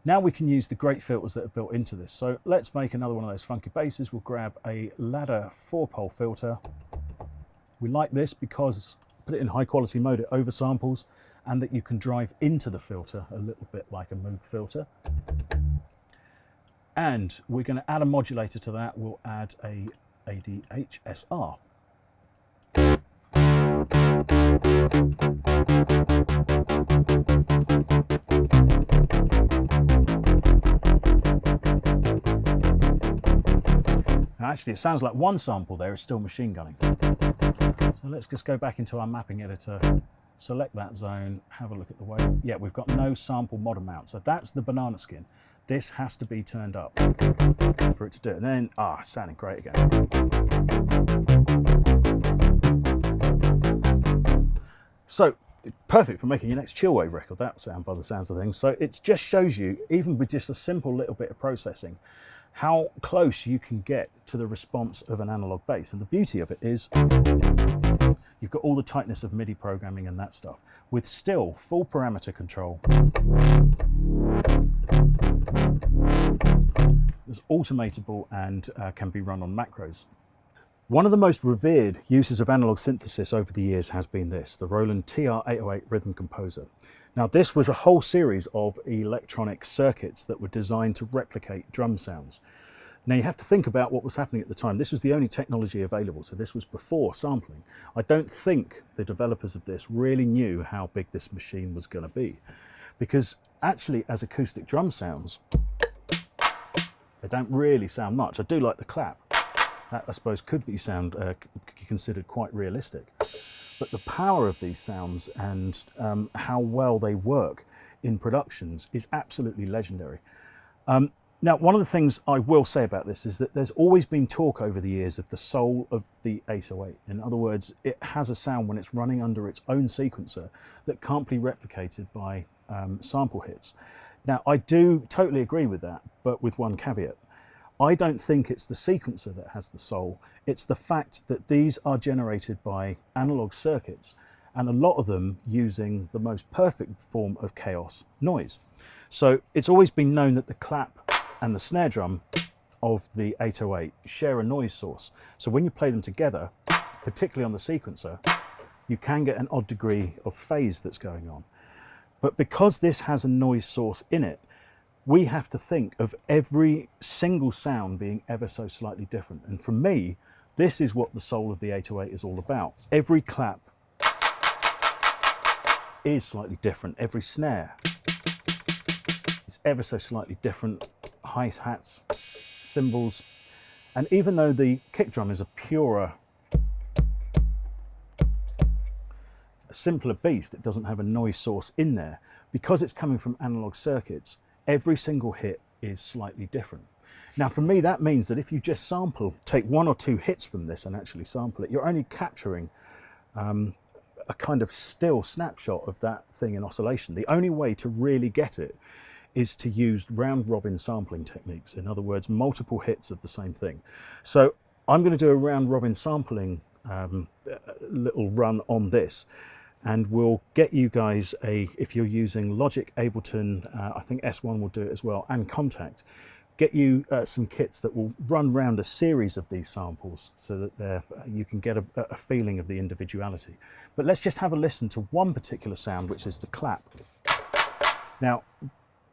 Now we can use the great filters that are built into this. So let's make another one of those funky basses. We'll grab a ladder 4-pole filter. We like this because, put it in high quality mode, it oversamples, and that you can drive into the filter a little bit like a Moog filter. And we're going to add a modulator to that. We'll add a ADHSR. Now actually it sounds like one sample there is still machine gunning. So let's just go back into our mapping editor, select that zone, have a look at the wave. Yeah, we've got no sample mod amount, so that's the banana skin. This has to be turned up for it to do it. And then, sounding great again. So, perfect for making your next chill wave record, that sound, by the sounds of things. So it just shows you, even with just a simple little bit of processing, how close you can get to the response of an analog bass. And the beauty of it is you've got all the tightness of MIDI programming and that stuff, with still full parameter control. It's automatable and can be run on macros. One of the most revered uses of analog synthesis over the years has been this, the Roland TR-808 Rhythm Composer. Now this was a whole series of electronic circuits that were designed to replicate drum sounds. Now you have to think about what was happening at the time. This was the only technology available, so this was before sampling. I don't think the developers of this really knew how big this machine was going to be, because actually as acoustic drum sounds, they don't really sound much. I do like the clap. That, I suppose, could be considered quite realistic. But the power of these sounds and how well they work in productions is absolutely legendary. Now, one of the things I will say about this is that there's always been talk over the years of the soul of the 808. In other words, it has a sound when it's running under its own sequencer that can't be replicated by sample hits. Now, I do totally agree with that, but with one caveat. I don't think it's the sequencer that has the soul. It's the fact that these are generated by analog circuits, and a lot of them using the most perfect form of chaos, noise. So it's always been known that the clap and the snare drum of the 808 share a noise source. So when you play them together, particularly on the sequencer, you can get an odd degree of phase that's going on. But because this has a noise source in it, we have to think of every single sound being ever so slightly different. And for me, this is what the soul of the 808 is all about. Every clap is slightly different. Every snare is ever so slightly different. Hi-hats, cymbals. And even though the kick drum is a purer, a simpler beast, it doesn't have a noise source in there. Because it's coming from analog circuits, every single hit is slightly different. Now for me that means that if you just take one or two hits from this and actually sample it, you're only capturing a kind of still snapshot of that thing in oscillation. The only way to really get it is to use round robin sampling techniques. In other words, multiple hits of the same thing. So I'm going to do a round robin sampling little run on this, and we'll get you guys if you're using Logic, Ableton, I think S1 will do it as well, and Contact, get you some kits that will run round a series of these samples so that you can get a feeling of the individuality. But let's just have a listen to one particular sound, which is the clap. Now,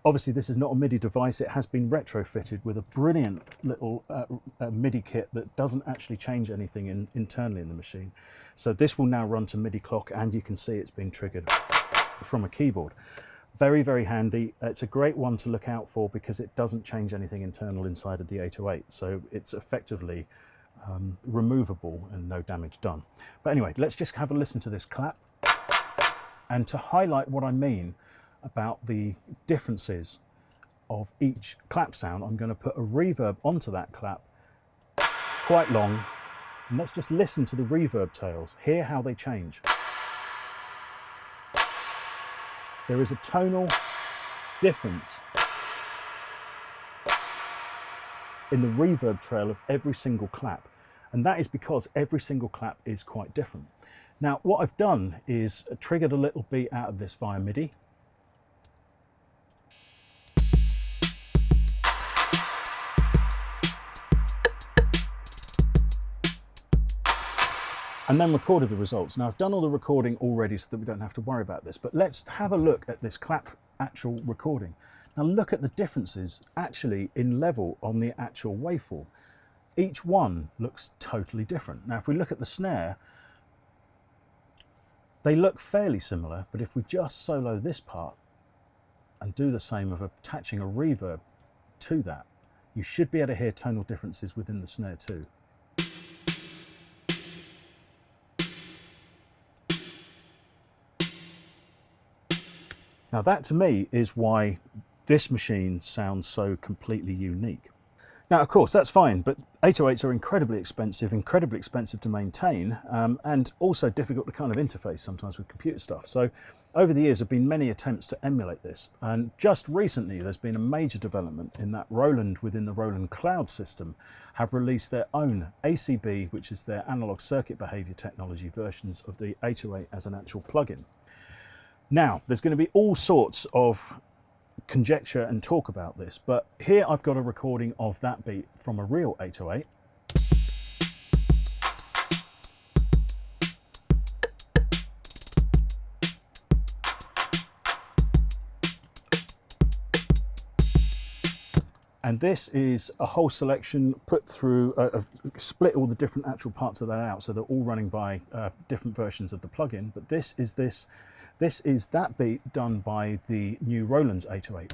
obviously this is not a MIDI device, it has been retrofitted with a brilliant little MIDI kit that doesn't actually change anything internally in the machine. So this will now run to MIDI clock, and you can see it's been triggered from a keyboard. Very, very handy. It's a great one to look out for because it doesn't change anything internal inside of the 808. So it's effectively removable and no damage done. But anyway, let's just have a listen to this clap. And to highlight what I mean about the differences of each clap sound, I'm going to put a reverb onto that clap, quite long, and let's just listen to the reverb tails, hear how they change. There is a tonal difference in the reverb trail of every single clap, and that is because every single clap is quite different. Now, what I've done is triggered a little beat out of this via MIDI. And then recorded the results. Now, I've done all the recording already so that we don't have to worry about this, but let's have a look at this clap actual recording. Now look at the differences actually in level on the actual waveform. Each one looks totally different. Now if we look at the snare, they look fairly similar, but if we just solo this part and do the same of attaching a reverb to that, you should be able to hear tonal differences within the snare too. Now that to me is why this machine sounds so completely unique. Now of course that's fine, but 808s are incredibly expensive to maintain, and also difficult to kind of interface sometimes with computer stuff. So over the years there have been many attempts to emulate this, and just recently there's been a major development in that Roland within the Roland Cloud system have released their own ACB, which is their analog circuit behavior technology versions of the 808 as an actual plugin. Now, there's going to be all sorts of conjecture and talk about this, but here I've got a recording of that beat from a real 808. And this is a whole selection put through, split all the different actual parts of that out, so they're all running by different versions of the plugin, but this is that beat done by the new Roland's 808.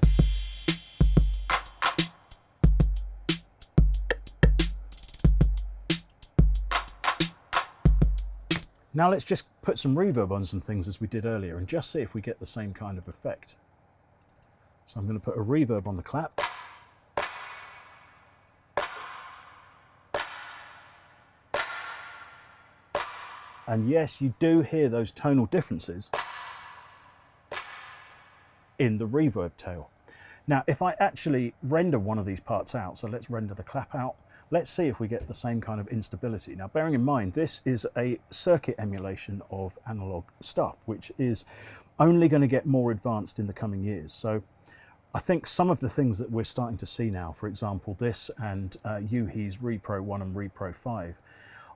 Now let's just put some reverb on some things as we did earlier and just see if we get the same kind of effect. So I'm going to put a reverb on the clap. And yes, you do hear those tonal differences in the reverb tail. Now, if I actually render one of these parts out, so let's render the clap out, let's see if we get the same kind of instability. Now, bearing in mind, this is a circuit emulation of analog stuff, which is only going to get more advanced in the coming years. So I think some of the things that we're starting to see now, for example, this and Yuhi's Repro 1 and Repro 5,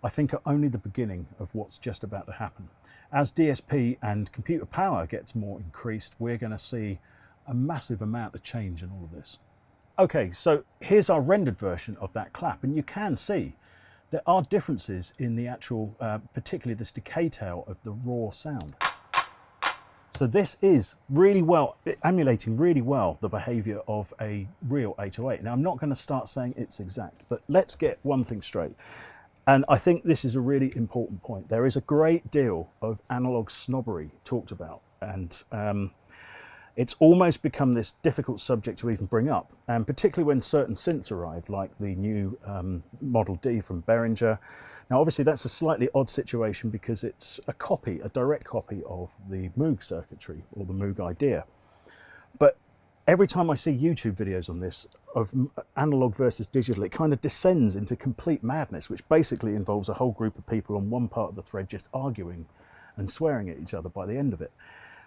I think are only the beginning of what's just about to happen. As DSP and computer power gets more increased, we're going to see a massive amount of change in all of this. Okay, so here's our rendered version of that clap, and you can see there are differences in the actual, particularly this decay tail of the raw sound. So this is really well, emulating really well the behavior of a real 808. Now I'm not going to start saying it's exact, but let's get one thing straight. And I think this is a really important point. There is a great deal of analog snobbery talked about, and It's almost become this difficult subject to even bring up, and particularly when certain synths arrive, like the new Model D from Behringer. Now, obviously, that's a slightly odd situation because it's a copy, a direct copy of the Moog circuitry or the Moog idea. But every time I see YouTube videos on this, of analog versus digital, it kind of descends into complete madness, which basically involves a whole group of people on one part of the thread just arguing and swearing at each other by the end of it.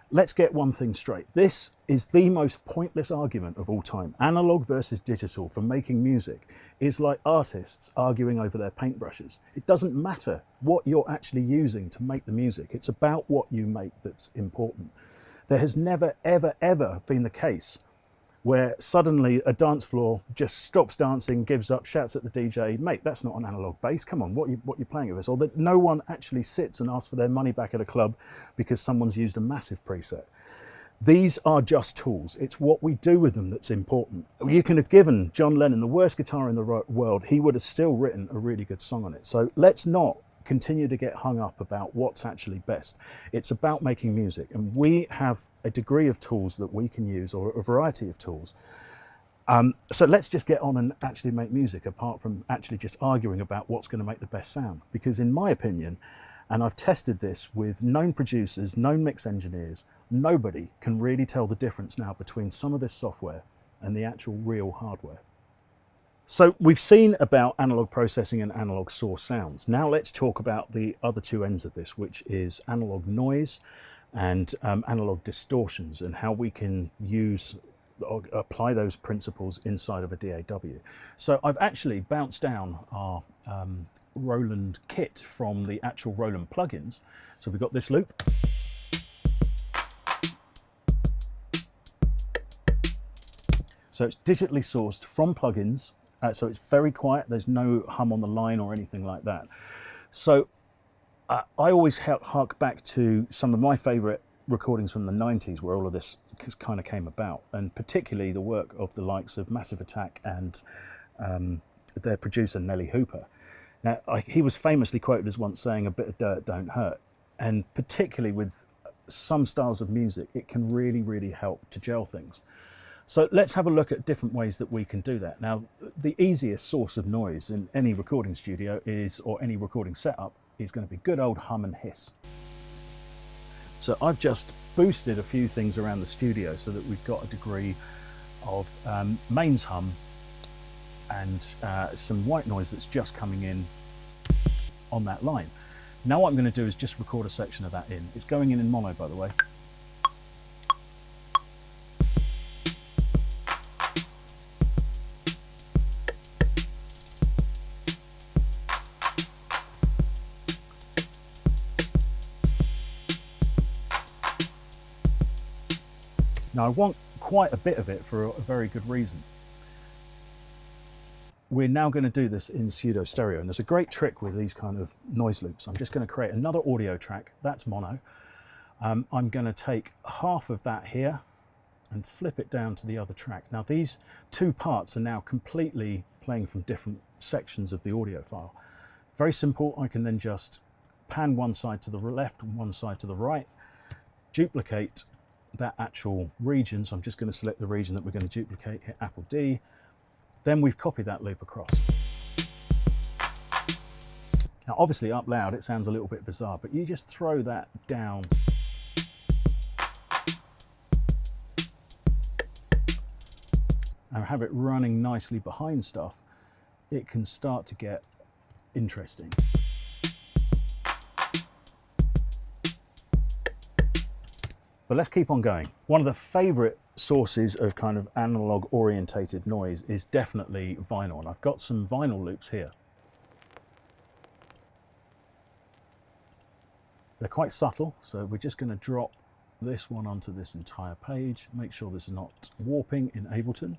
Let's get one thing straight. This is the most pointless argument of all time. Analog versus digital for making music is like artists arguing over their paintbrushes. It doesn't matter what you're actually using to make the music. It's about what you make that's important. There has never, ever, ever been the case where suddenly a dance floor just stops dancing, gives up, shouts at the DJ, mate, that's not an analog bass, come on, what are you playing with this? Or that no one actually sits and asks for their money back at a club because someone's used a massive preset. These are just tools. It's what we do with them that's important. You can have given John Lennon the worst guitar in the world, he would have still written a really good song on it. So let's not continue to get hung up about what's actually best. It's about making music, and we have a degree of tools that we can use, or a variety of tools. So let's just get on and actually make music, apart from actually just arguing about what's going to make the best sound. Because in my opinion, and I've tested this with known producers, known mix engineers, nobody can really tell the difference now between some of this software and the actual real hardware. So we've seen about analog processing and analog source sounds. Now let's talk about the other two ends of this, which is analog noise and analog distortions, and how we can use or apply those principles inside of a DAW. So I've actually bounced down our Roland kit from the actual Roland plugins. So we've got this loop. So it's digitally sourced from plugins. So it's very quiet, there's no hum on the line or anything like that. So I always hark back to some of my favourite recordings from the 90s where all of this kind of came about, and particularly the work of the likes of Massive Attack and their producer Nelly Hooper. Now, he was famously quoted as once saying, "A bit of dirt don't hurt," and particularly with some styles of music, it can really, really help to gel things. So let's have a look at different ways that we can do that. Now, the easiest source of noise in any recording studio is, or any recording setup, is going to be good old hum and hiss. So I've just boosted a few things around the studio so that we've got a degree of mains hum and some white noise that's just coming in on that line. Now what I'm going to do is just record a section of that in. It's going in mono, by the way. Now I want quite a bit of it for a very good reason. We're now going to do this in pseudo stereo, and there's a great trick with these kind of noise loops. I'm just going to create another audio track, that's mono. I'm going to take half of that here and flip it down to the other track. Now these two parts are now completely playing from different sections of the audio file. Very simple. I can then just pan one side to the left and one side to the right, duplicate that actual region. So I'm just going to select the region that we're going to duplicate, hit Apple D, then we've copied that loop across. Now obviously up loud it sounds a little bit bizarre, but you just throw that down and have it running nicely behind stuff, it can start to get interesting. But let's keep on going. One of the favorite sources of kind of analog orientated noise is definitely vinyl, and I've got some vinyl loops here. They're quite subtle, so we're just going to drop this one onto this entire page. Make sure this is not warping in Ableton.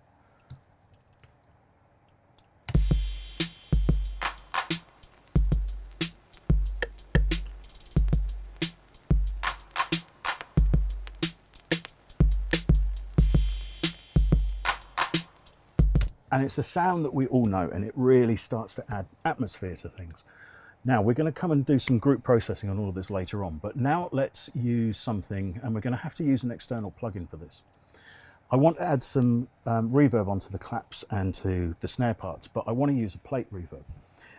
And it's a sound that we all know, and it really starts to add atmosphere to things. Now we're going to come and do some group processing on all of this later on, but now let's use something, and we're going to have to use an external plugin for this. I want to add some reverb onto the claps and to the snare parts, but I want to use a plate reverb.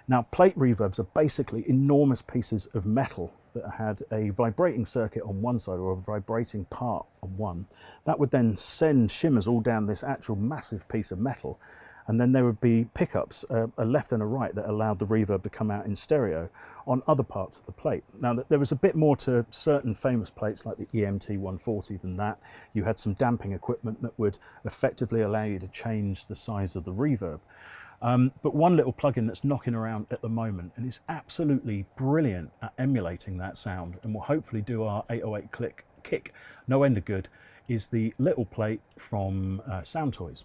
Now, plate reverbs are basically enormous pieces of metal that had a vibrating circuit on one side or a vibrating part on one. That would then send shimmers all down this actual massive piece of metal. And then there would be pickups, a left and a right, that allowed the reverb to come out in stereo on other parts of the plate. Now, there was a bit more to certain famous plates like the EMT 140 than that. You had some damping equipment that would effectively allow you to change the size of the reverb. But one little plugin that's knocking around at the moment and is absolutely brilliant at emulating that sound and will hopefully do our 808 kick no end of good is the little plate from Sound Toys.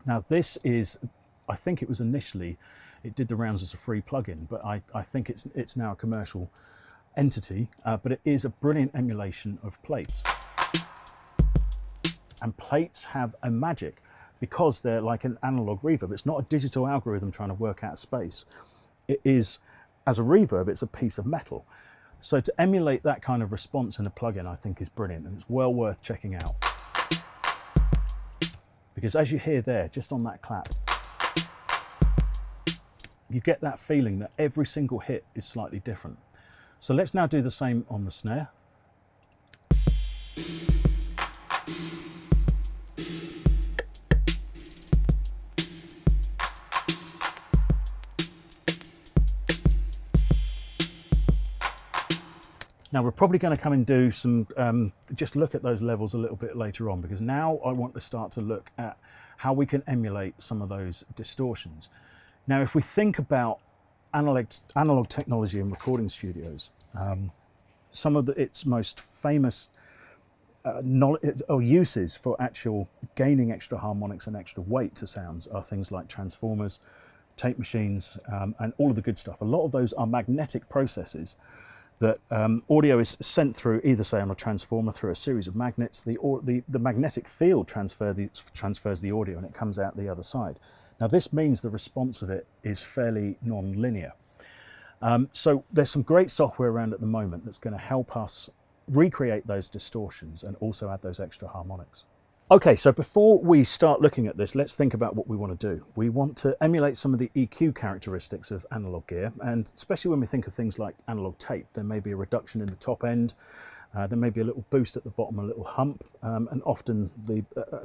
Now this is, I think it was initially, it did the rounds as a free plugin, but I think it's now a commercial entity, but it is a brilliant emulation of plates. And plates have a magic because they're like an analog reverb. It's not a digital algorithm trying to work out space. It is, as a reverb, it's a piece of metal. So to emulate that kind of response in a plugin, I think is brilliant, and it's well worth checking out. Because as you hear there, just on that clap, you get that feeling that every single hit is slightly different. So let's now do the same on the snare. Now we're probably going to come and do some, just look at those levels a little bit later on, because now I want to start to look at how we can emulate some of those distortions. Now if we think about analog technology in recording studios, some of its most famous uses for actual gaining extra harmonics and extra weight to sounds are things like transformers, tape machines, and all of the good stuff. A lot of those are magnetic processes that audio is sent through, either say on a transformer through a series of magnets. The magnetic field transfers the audio and it comes out the other side. Now this means the response of it is fairly non-linear. So there's some great software around at the moment that's going to help us recreate those distortions and also add those extra harmonics. Okay, so before we start looking at this, let's think about what we want to do. We want to emulate some of the EQ characteristics of analog gear, and especially when we think of things like analog tape, there may be a reduction in the top end, there may be a little boost at the bottom, a little hump, and often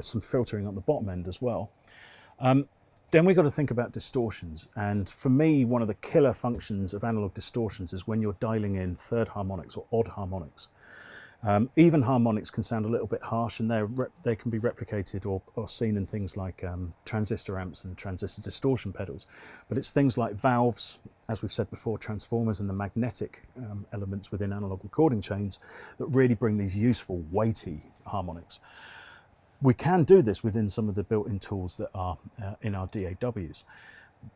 some filtering on the bottom end as well. Then we've got to think about distortions, and for me, one of the killer functions of analog distortions is when you're dialing in third harmonics or odd harmonics. Even harmonics can sound a little bit harsh, and they can be replicated or seen in things like transistor amps and transistor distortion pedals. But it's things like valves, as we've said before, transformers, and the magnetic elements within analog recording chains that really bring these useful, weighty harmonics. We can do this within some of the built-in tools that are in our DAWs.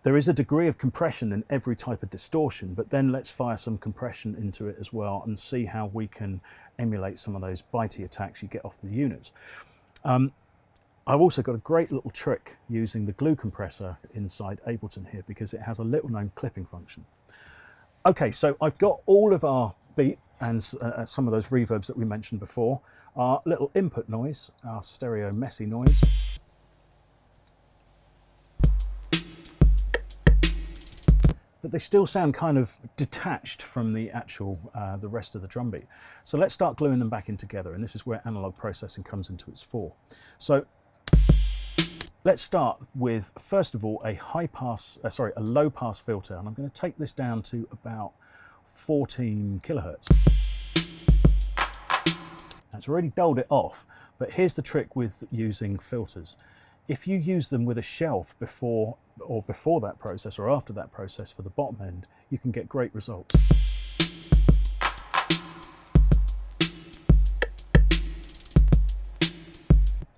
There is a degree of compression in every type of distortion, but then let's fire some compression into it as well and see how we can emulate some of those bitey attacks you get off the units. I've also got a great little trick using the glue compressor inside Ableton here because it has a little known clipping function. Okay, so I've got all of our beat and some of those reverbs that we mentioned before, our little input noise, our stereo messy noise. But they still sound kind of detached from the actual, the rest of the drum beat. So let's start gluing them back in together, and this is where analog processing comes into its fore. So let's start with, first of all, a low pass filter, and I'm going to take this down to about 14 kilohertz. That's already dulled it off, but here's the trick with using filters. If you use them with a shelf before that process or after that process for the bottom end, you can get great results.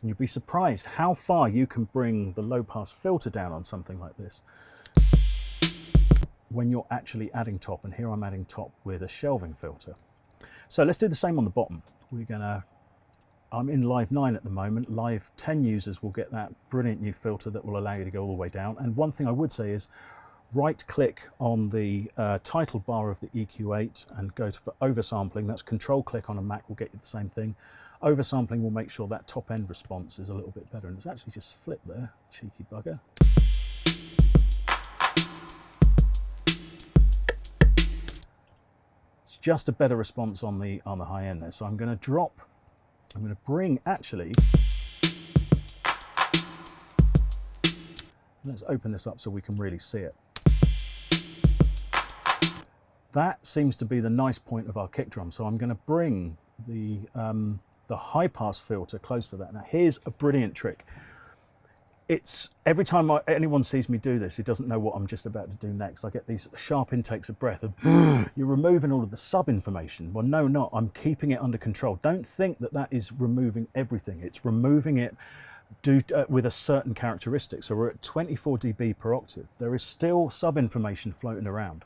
And you'll be surprised how far you can bring the low pass filter down on something like this when you're actually adding top. And here I'm adding top with a shelving filter. So let's do the same on the bottom. I'm in Live 9 at the moment. Live 10 users will get that brilliant new filter that will allow you to go all the way down. And one thing I would say is right click on the title bar of the EQ8 and go to for oversampling. That's control click on a Mac will get you the same thing. Oversampling will make sure that top end response is a little bit better, and it's actually just flipped there, cheeky bugger. It's just a better response on the high end there. So I'm going to bring actually, let's open this up so we can really see it. That seems to be the nice point of our kick drum. So I'm going to bring the high pass filter close to that. Now here's a brilliant trick. It's every time anyone sees me do this who doesn't know what I'm just about to do next, I get these sharp intakes of breath of, you're removing all of the sub information. Well, no, not. I'm keeping it under control. Don't think that that is removing everything. It's removing it with a certain characteristic. So we're at 24 dB per octave. There is still sub information floating around,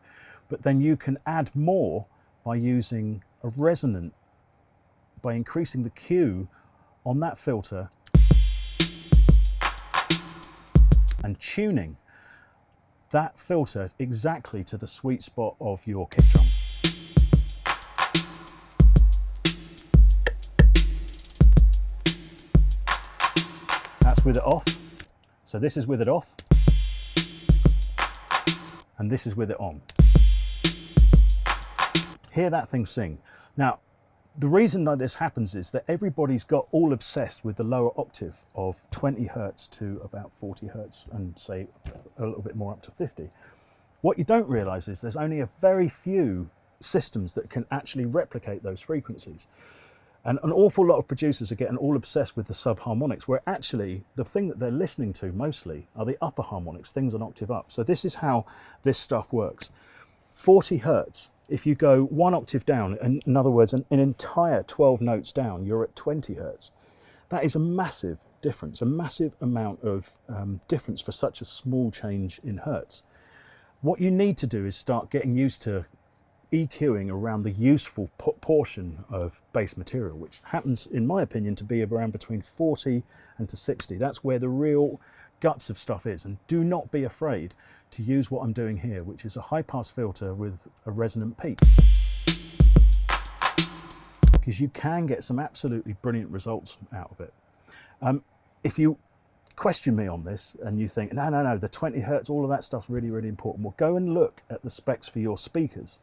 but then you can add more by using a resonant, by increasing the Q on that filter and tuning that filter exactly to the sweet spot of your kick drum. That's with it off. So this is with it off, and this is with it on. Hear that thing sing. Now, the reason that this happens is that everybody's got all obsessed with the lower octave of 20 hertz to about 40 hertz and say a little bit more up to 50. What you don't realize is there's only a very few systems that can actually replicate those frequencies. And an awful lot of producers are getting all obsessed with the sub-harmonics, where actually the thing that they're listening to mostly are the upper harmonics, things an octave up. So this is how this stuff works. 40 hertz. If you go one octave down, in other words, an entire 12 notes down, you're at 20 hertz. That is a massive difference, a massive amount of difference for such a small change in hertz. What you need to do is start getting used to EQing around the useful portion of bass material, which happens, in my opinion, to be around between 40 and to 60. That's where the real guts of stuff is. And do not be afraid to use what I'm doing here, which is a high pass filter with a resonant peak, because you can get some absolutely brilliant results out of it. If you question me on this and you think, no, the 20 hertz, all of that stuff's really, really important, well, go and look at the specs for your speakers.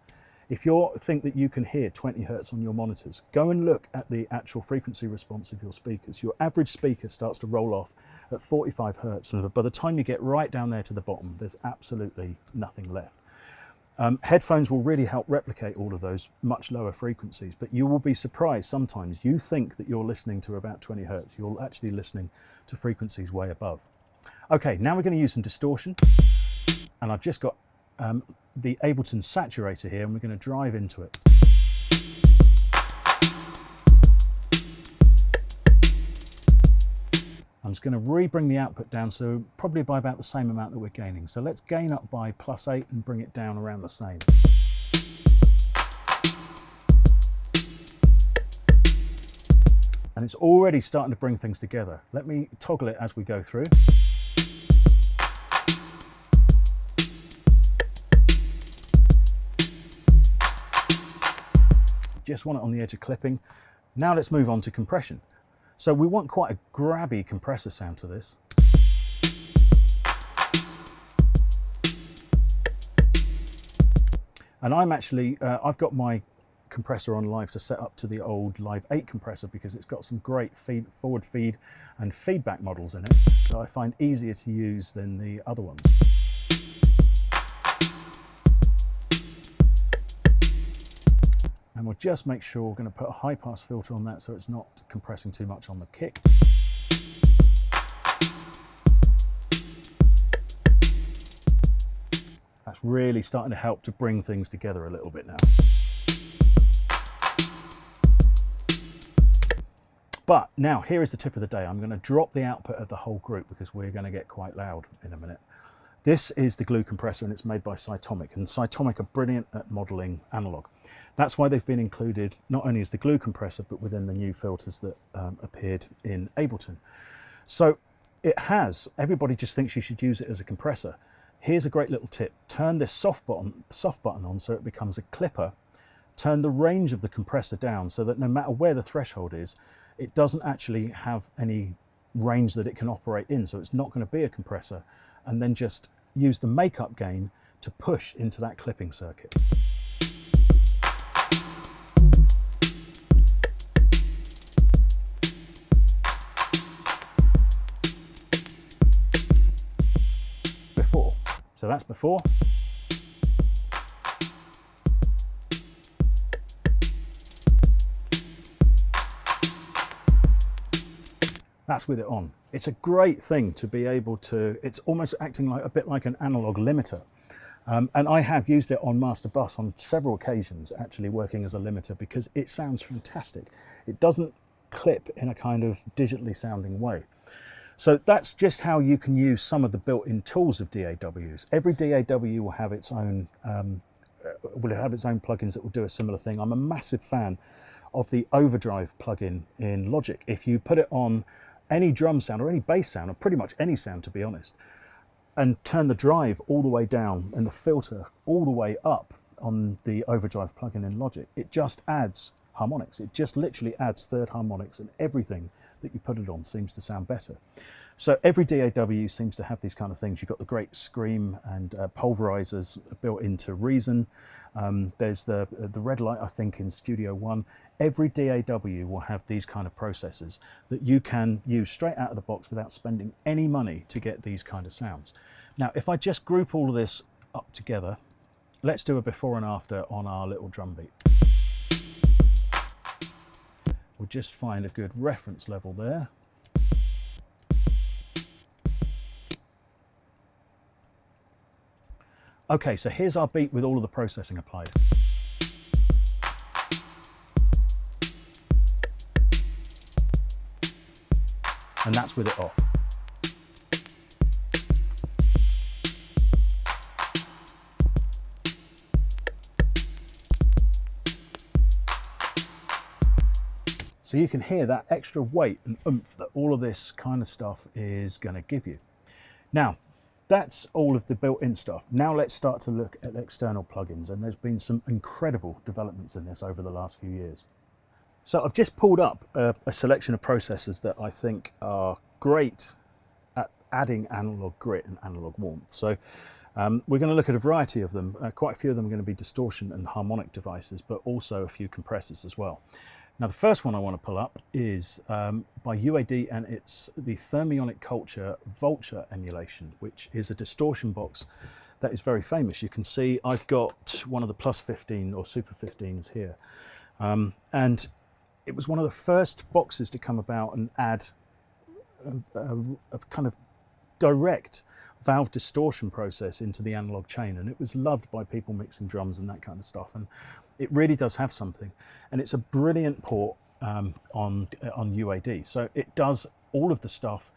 If you think that you can hear 20 hertz on your monitors, go and look at the actual frequency response of your speakers. Your average speaker starts to roll off at 45 hertz, and by the time you get right down there to the bottom, there's absolutely nothing left. Headphones will really help replicate all of those much lower frequencies, but you will be surprised sometimes. You think that you're listening to about 20 hertz, you're actually listening to frequencies way above. Okay, now we're going to use some distortion, and I've just got the Ableton saturator here, and we're going to drive into it. I'm just going to re-bring the output down, so probably by about the same amount that we're gaining. So let's gain up by +8 and bring it down around the same. And it's already starting to bring things together. Let me toggle it as we go through. Just want it on the edge of clipping. Now let's move on to compression. So we want quite a grabby compressor sound to this. And I'm actually, I've got my compressor on Live to set up to the old Live 8 compressor because it's got some great forward feed and feedback models in it that I find easier to use than the other ones. And we'll just make sure we're going to put a high pass filter on that so it's not compressing too much on the kick. That's really starting to help to bring things together a little bit now. But now here is the tip of the day. I'm going to drop the output of the whole group because we're going to get quite loud in a minute. This is the glue compressor, and it's made by Cytomic, and Cytomic are brilliant at modeling analog. That's why they've been included not only as the glue compressor, but within the new filters that appeared in Ableton. So it has, everybody just thinks you should use it as a compressor. Here's a great little tip. Turn this soft button on so it becomes a clipper. Turn the range of the compressor down so that no matter where the threshold is, it doesn't actually have any range that it can operate in, so it's not going to be a compressor, and then just use the makeup gain to push into that clipping circuit. Before. So that's before. That's with it on. It's a great thing to be able to, it's almost acting like a bit like an analog limiter. And I have used it on Master Bus on several occasions, actually working as a limiter, because it sounds fantastic. It doesn't clip in a kind of digitally sounding way. So that's just how you can use some of the built-in tools of DAWs. Every DAW will have its own plugins that will do a similar thing. I'm a massive fan of the overdrive plugin in Logic. If you put it on any drum sound or any bass sound, or pretty much any sound to be honest, and turn the drive all the way down and the filter all the way up on the overdrive plugin in Logic, it just adds harmonics. It just literally adds third harmonics, and everything that you put it on seems to sound better. So every DAW seems to have these kind of things. You've got the great Scream and pulverizers built into Reason. There's the red light, I think, in Studio One. Every DAW will have these kind of processors that you can use straight out of the box without spending any money to get these kind of sounds. Now, if I just group all of this up together, let's do a before and after on our little drum beat. We'll just find a good reference level there. Okay, so here's our beat with all of the processing applied. And that's with it off. So you can hear that extra weight and oomph that all of this kind of stuff is going to give you. Now, that's all of the built-in stuff. Now let's start to look at external plugins, and there's been some incredible developments in this over the last few years. So I've just pulled up a selection of processors that I think are great at adding analog grit and analog warmth. So we're going to look at a variety of them. Quite a few of them are going to be distortion and harmonic devices, but also a few compressors as well. Now the first one I want to pull up is by UAD, and it's the Thermionic Culture Wiltshire emulation, which is a distortion box that is very famous. You can see I've got one of the Plus 15 or Super 15s here. And it was one of the first boxes to come about and add a kind of direct valve distortion process into the analog chain, and it was loved by people mixing drums and that kind of stuff, and it really does have something, and it's a brilliant port on UAD. So it does all of the stuff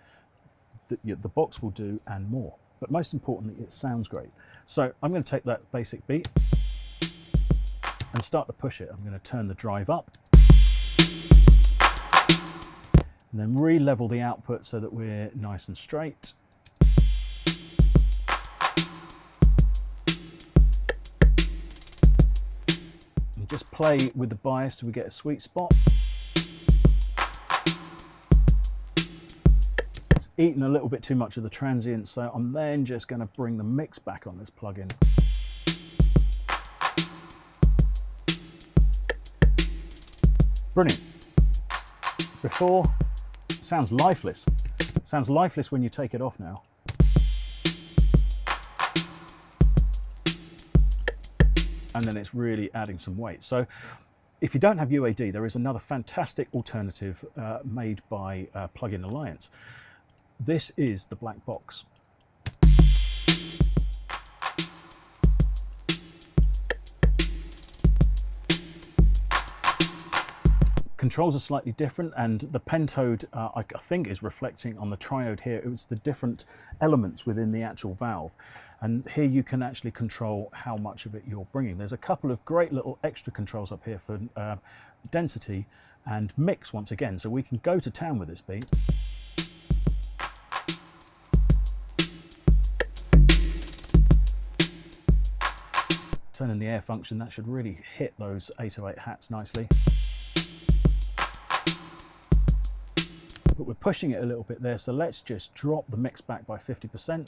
that the box will do and more, but most importantly it sounds great. So I'm going to take that basic beat and start to push it. I'm going to turn the drive up and then re-level the output so that we're nice and straight. And just play with the bias till we get a sweet spot. It's eaten a little bit too much of the transient, so I'm then just going to bring the mix back on this plugin. Brilliant. Before, sounds lifeless. Sounds lifeless when you take it off now. And then it's really adding some weight. So if you don't have UAD, there is another fantastic alternative made by Plugin Alliance. This is the black box. Controls are slightly different, and the pentode I think is reflecting on the triode here. It's the different elements within the actual valve, and here you can actually control how much of it you're bringing. There's a couple of great little extra controls up here for density and mix once again, so we can go to town with this beat. turning the air function, that should really hit those 808 hats nicely. But we're pushing it a little bit there, so let's just drop the mix back by 50%.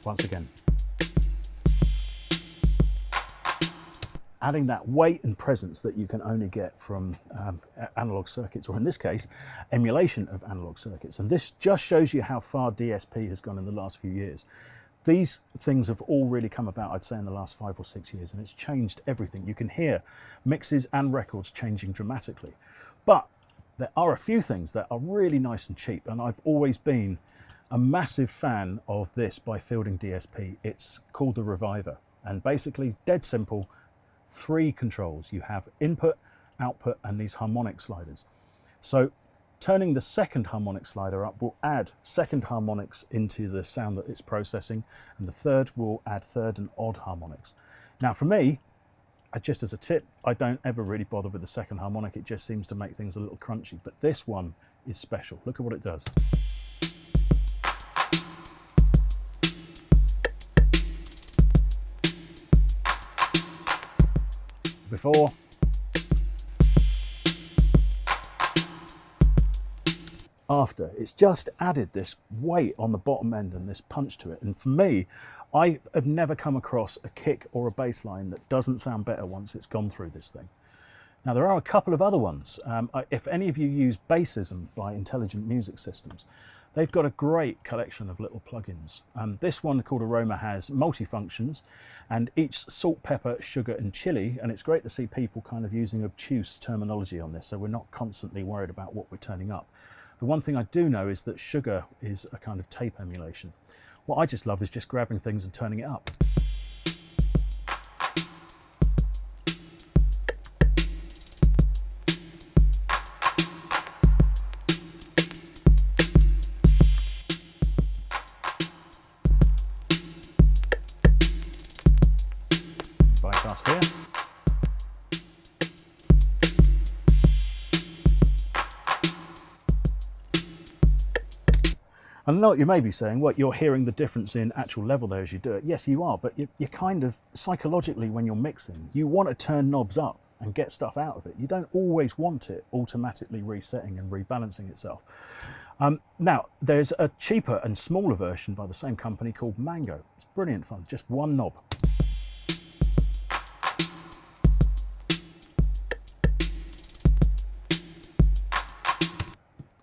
Once again. Adding that weight and presence that you can only get from analog circuits, or in this case, emulation of analog circuits. And this just shows you how far DSP has gone in the last few years. These things have all really come about, I'd say, in the last 5 or 6 years, and it's changed everything. You can hear mixes and records changing dramatically. But there are a few things that are really nice and cheap, and I've always been a massive fan of this by Fielding DSP. It's called the Reviver, and basically, dead simple, 3 controls. You have input, output, and these harmonic sliders. So turning the second harmonic slider up will add second harmonics into the sound that it's processing, and the third will add third and odd harmonics. Now for me, just as a tip, I don't ever really bother with the second harmonic. It just seems to make things a little crunchy, but this one is special. Look at what it does. Before, after, it's just added this weight on the bottom end and this punch to it. And for me, I have never come across a kick or a bass line that doesn't sound better once it's gone through this thing. Now there are a couple of other ones. If any of you use Bassism by Intelligent Music Systems, they've got a great collection of little plugins. This one called Aroma has multi-functions, and each salt, pepper, sugar and chili, and it's great to see people kind of using obtuse terminology on this, so we're not constantly worried about what we're turning up. The one thing I do know is that sugar is a kind of tape emulation. What I just love is just grabbing things and turning it up. Bypass here. And I know what you may be saying, what, you're hearing the difference in actual level there as you do it. Yes, you are, but you're kind of, psychologically when you're mixing, you want to turn knobs up and get stuff out of it. You don't always want it automatically resetting and rebalancing itself. Now, there's a cheaper and smaller version by the same company called Mango. It's brilliant fun, just one knob.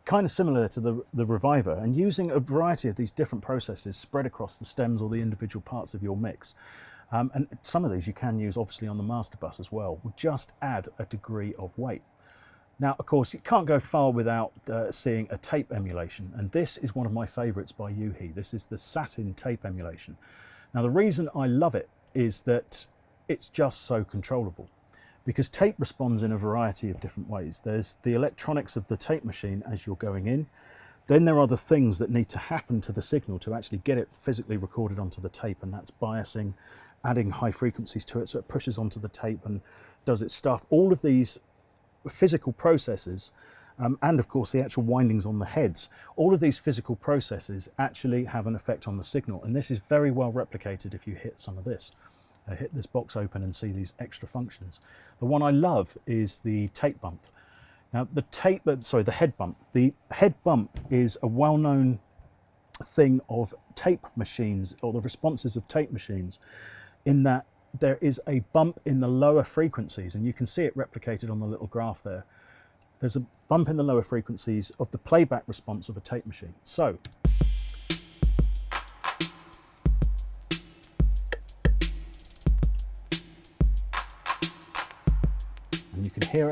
Kind of similar to the Reviver, and using a variety of these different processes spread across the stems or the individual parts of your mix. And some of these you can use obviously on the master bus as well, will just add a degree of weight. Now, of course, you can't go far without seeing a tape emulation, and this is one of my favorites by Yuhi. This is the Satin tape emulation. Now, the reason I love it is that it's just so controllable, because tape responds in a variety of different ways. There's the electronics of the tape machine as you're going in. Then there are the things that need to happen to the signal to actually get it physically recorded onto the tape, and that's biasing, adding high frequencies to it so it pushes onto the tape and does its stuff. All of these physical processes, and of course the actual windings on the heads, all of these physical processes actually have an effect on the signal, and this is very well replicated if you hit some of this. Hit this box open and see these extra functions. The one I love is the tape bump. Now the head bump. The head bump is a well-known thing of tape machines, or the responses of tape machines, in that there is a bump in the lower frequencies, and you can see it replicated on the little graph there. There's a bump in the lower frequencies of the playback response of a tape machine. So and you can hear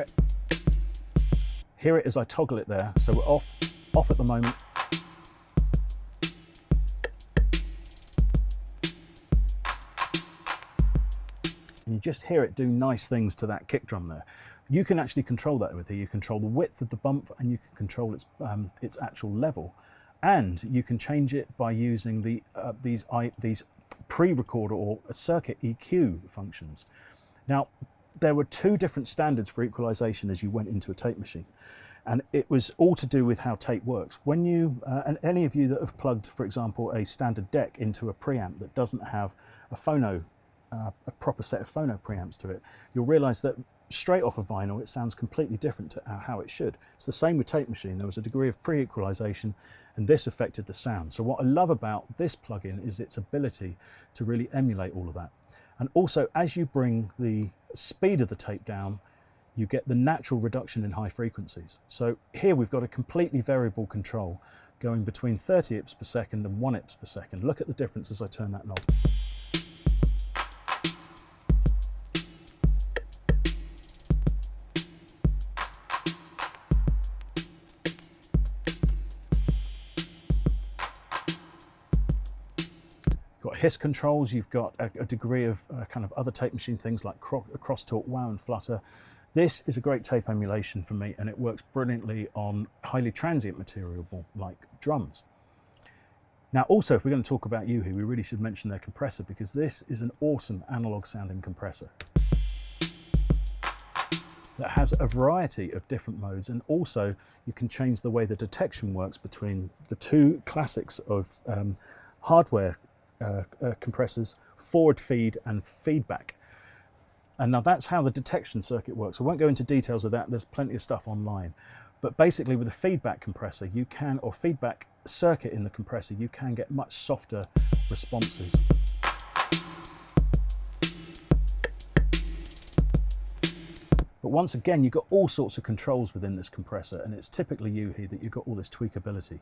it as I toggle it there. So we're off at the moment. And you just hear it do nice things to that kick drum there. You can actually control that with here. You control the width of the bump, and you can control its actual level, and you can change it by using these pre-recorder or circuit EQ functions. Now, there were 2 different standards for equalization as you went into a tape machine, And it was all to do with how tape works. When you, and any of you that have plugged, for example, a standard deck into a preamp that doesn't have a proper set of phono preamps to it, you'll realize that straight off of vinyl, it sounds completely different to how it should. It's the same with Tape Machine. There was a degree of pre-equalization, and this affected the sound. So what I love about this plugin is its ability to really emulate all of that. And also, as you bring the speed of the tape down, you get the natural reduction in high frequencies. So here we've got a completely variable control going between 30 IPS per second and 1 IPS per second. Look at the difference as I turn that knob. Got hiss controls, you've got a degree of kind of other Tape Machine things like crosstalk, wow and flutter. This is a great tape emulation for me, and it works brilliantly on highly transient material like drums. Now also, if we're going to talk about Yuhi, we really should mention their compressor, because this is an awesome analog sounding compressor that has a variety of different modes, and also you can change the way the detection works between the two classics of hardware compressors, forward feed and feedback. And now that's how the detection circuit works. I won't go into details of that, there's plenty of stuff online. But basically with a feedback compressor, you can, or feedback circuit in the compressor, you can get much softer responses. But once again, you've got all sorts of controls within this compressor, and it's typically Yuhi that you've got all this tweakability.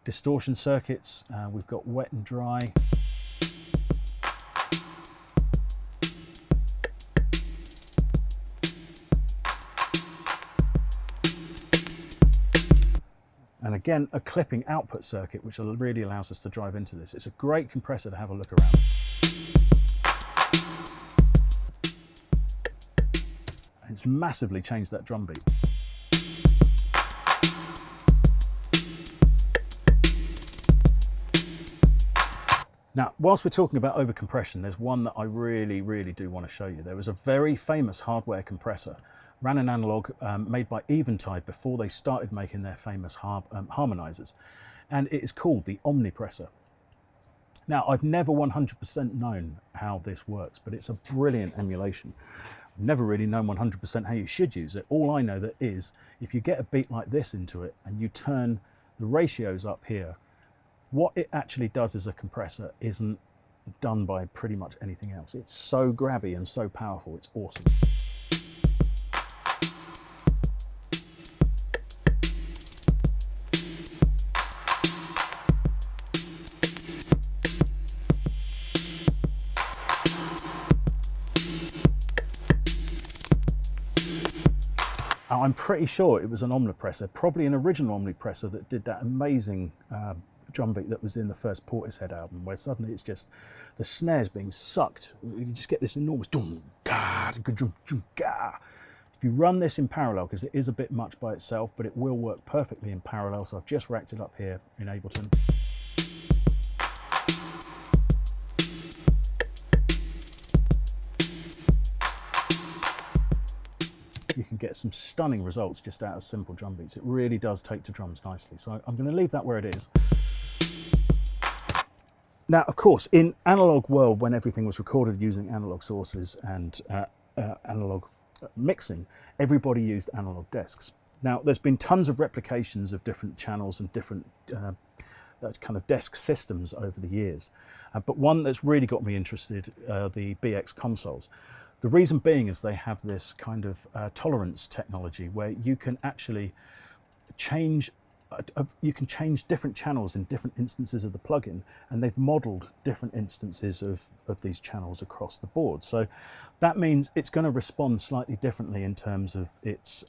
Distortion circuits, we've got wet and dry. And again, a clipping output circuit, which really allows us to drive into this. It's a great compressor to have a look around. It's massively changed that drum beat. Now, whilst we're talking about overcompression, there's one that I really do want to show you. There was a very famous hardware compressor, ran an Analogue, made by Eventide before they started making their famous harmonizers, and it is called the Omnipressor. Now, I've never 100% known how this works, but it's a brilliant emulation. I've never really known 100% how you should use it. All I know that is, if you get a beat like this into it and you turn the ratios up here, what it actually does as a compressor isn't done by pretty much anything else. It's so grabby and so powerful, it's awesome. I'm pretty sure it was an Omnipressor, probably an original Omnipressor that did that amazing drum beat that was in the first Portishead album, where suddenly it's just the snares being sucked. You just get this enormous dum ga dum ga. If you run this in parallel, because it is a bit much by itself, but it will work perfectly in parallel. So I've just racked it up here in Ableton. You can get some stunning results just out of simple drum beats. It really does take to drums nicely. So I'm going to leave that where it is. Now, of course, in analog world, when everything was recorded using analog sources and analog mixing, everybody used analog desks. Now, there's been tons of replications of different channels and different kind of desk systems over the years. But one that's really got me interested, the BX consoles. The reason being is they have this kind of tolerance technology where you can actually change different channels in different instances of the plugin, and they've modeled different instances of these channels across the board. So that means it's going to respond slightly differently in terms of its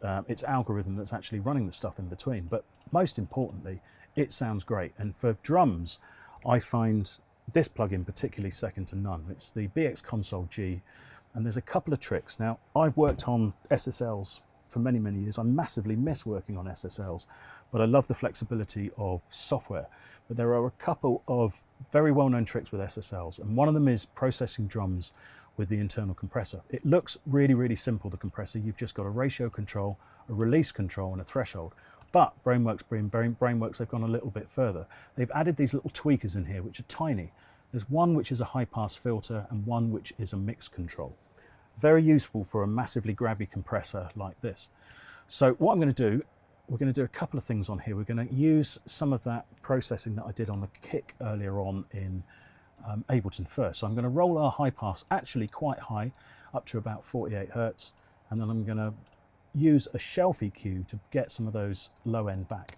algorithm that's actually running the stuff in between. But most importantly, it sounds great. And for drums, I find this plugin particularly second to none. It's the BX Console G, and there's a couple of tricks. Now, I've worked on SSLs for many years. I massively miss working on SSLs, but I love the flexibility of software. But there are a couple of very well-known tricks with SSLs, and one of them is processing drums with the internal compressor. It looks really, really simple, the compressor. You've just got a ratio control, a release control, and a threshold. But Brainworks, they've gone a little bit further. They've added these little tweakers in here, which are tiny. There's one which is a high-pass filter and one which is a mix control. Very useful for a massively grabby compressor like this. So what I'm going to do, we're going to do a couple of things on here. We're going to use some of that processing that I did on the kick earlier on in Ableton first. So I'm going to roll our high pass actually quite high, up to about 48 Hertz, and then I'm going to use a shelf EQ to get some of those low end back.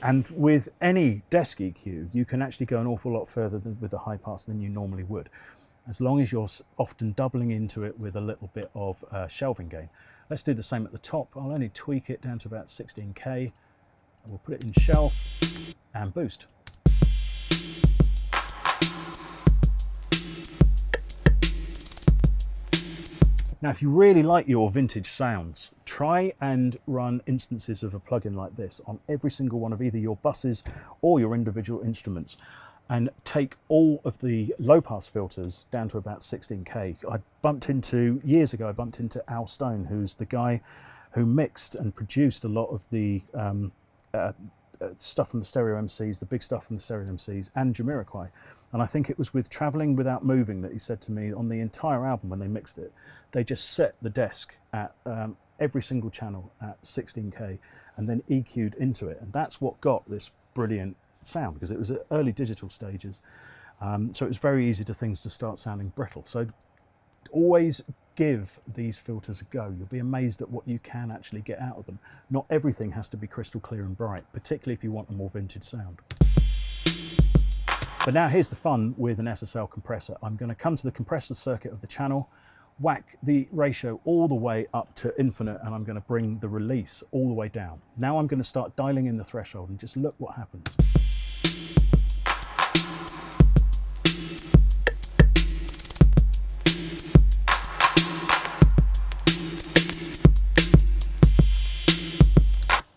And with any desk EQ, you can actually go an awful lot further with the high pass than you normally would, as long as you're often doubling into it with a little bit of shelving gain. Let's do the same at the top. I'll only tweak it down to about 16K, and we'll put it in shelf and boost. Now, if you really like your vintage sounds, try and run instances of a plugin like this on every single one of either your buses or your individual instruments, and take all of the low pass filters down to about 16K. Years ago, I bumped into Al Stone, who's the guy who mixed and produced a lot of the stuff from the Stereo MCs, the big stuff from the Stereo MCs, and Jamiroquai. And I think it was with Traveling Without Moving that he said to me, on the entire album when they mixed it, they just set the desk at every single channel at 16K and then EQ'd into it. And that's what got this brilliant sound, because it was at early digital stages. So it was very easy for things to start sounding brittle. So always give these filters a go. You'll be amazed at what you can actually get out of them. Not everything has to be crystal clear and bright, particularly if you want a more vintage sound. But now here's the fun with an SSL compressor. I'm going to come to the compressor circuit of the channel, whack the ratio all the way up to infinite, and I'm going to bring the release all the way down. Now I'm going to start dialing in the threshold and just look what happens.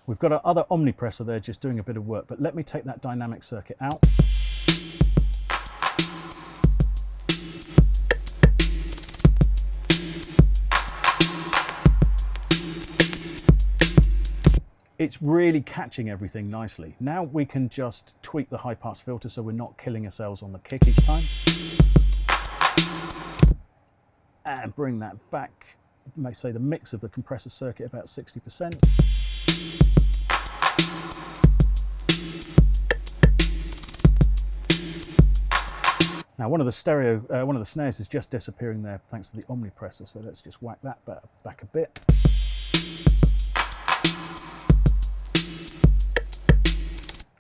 We've got our other omnipressor there just doing a bit of work, but let me take that dynamic circuit out. It's really catching everything nicely. Now we can just tweak the high pass filter so we're not killing ourselves on the kick each time. And bring that back, may say the mix of the compressor circuit about 60%. Now one of the snares is just disappearing there thanks to the omnipressor, so let's just whack that back a bit.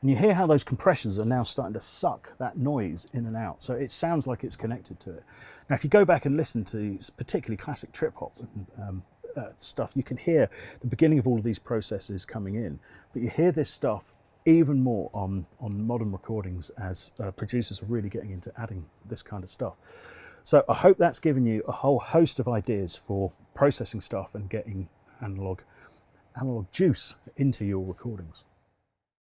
And you hear how those compressors are now starting to suck that noise in and out. So it sounds like it's connected to it. Now, if you go back and listen to particularly classic trip hop and stuff, you can hear the beginning of all of these processes coming in. But you hear this stuff even more on modern recordings as producers are really getting into adding this kind of stuff. So I hope that's given you a whole host of ideas for processing stuff and getting analog juice into your recordings.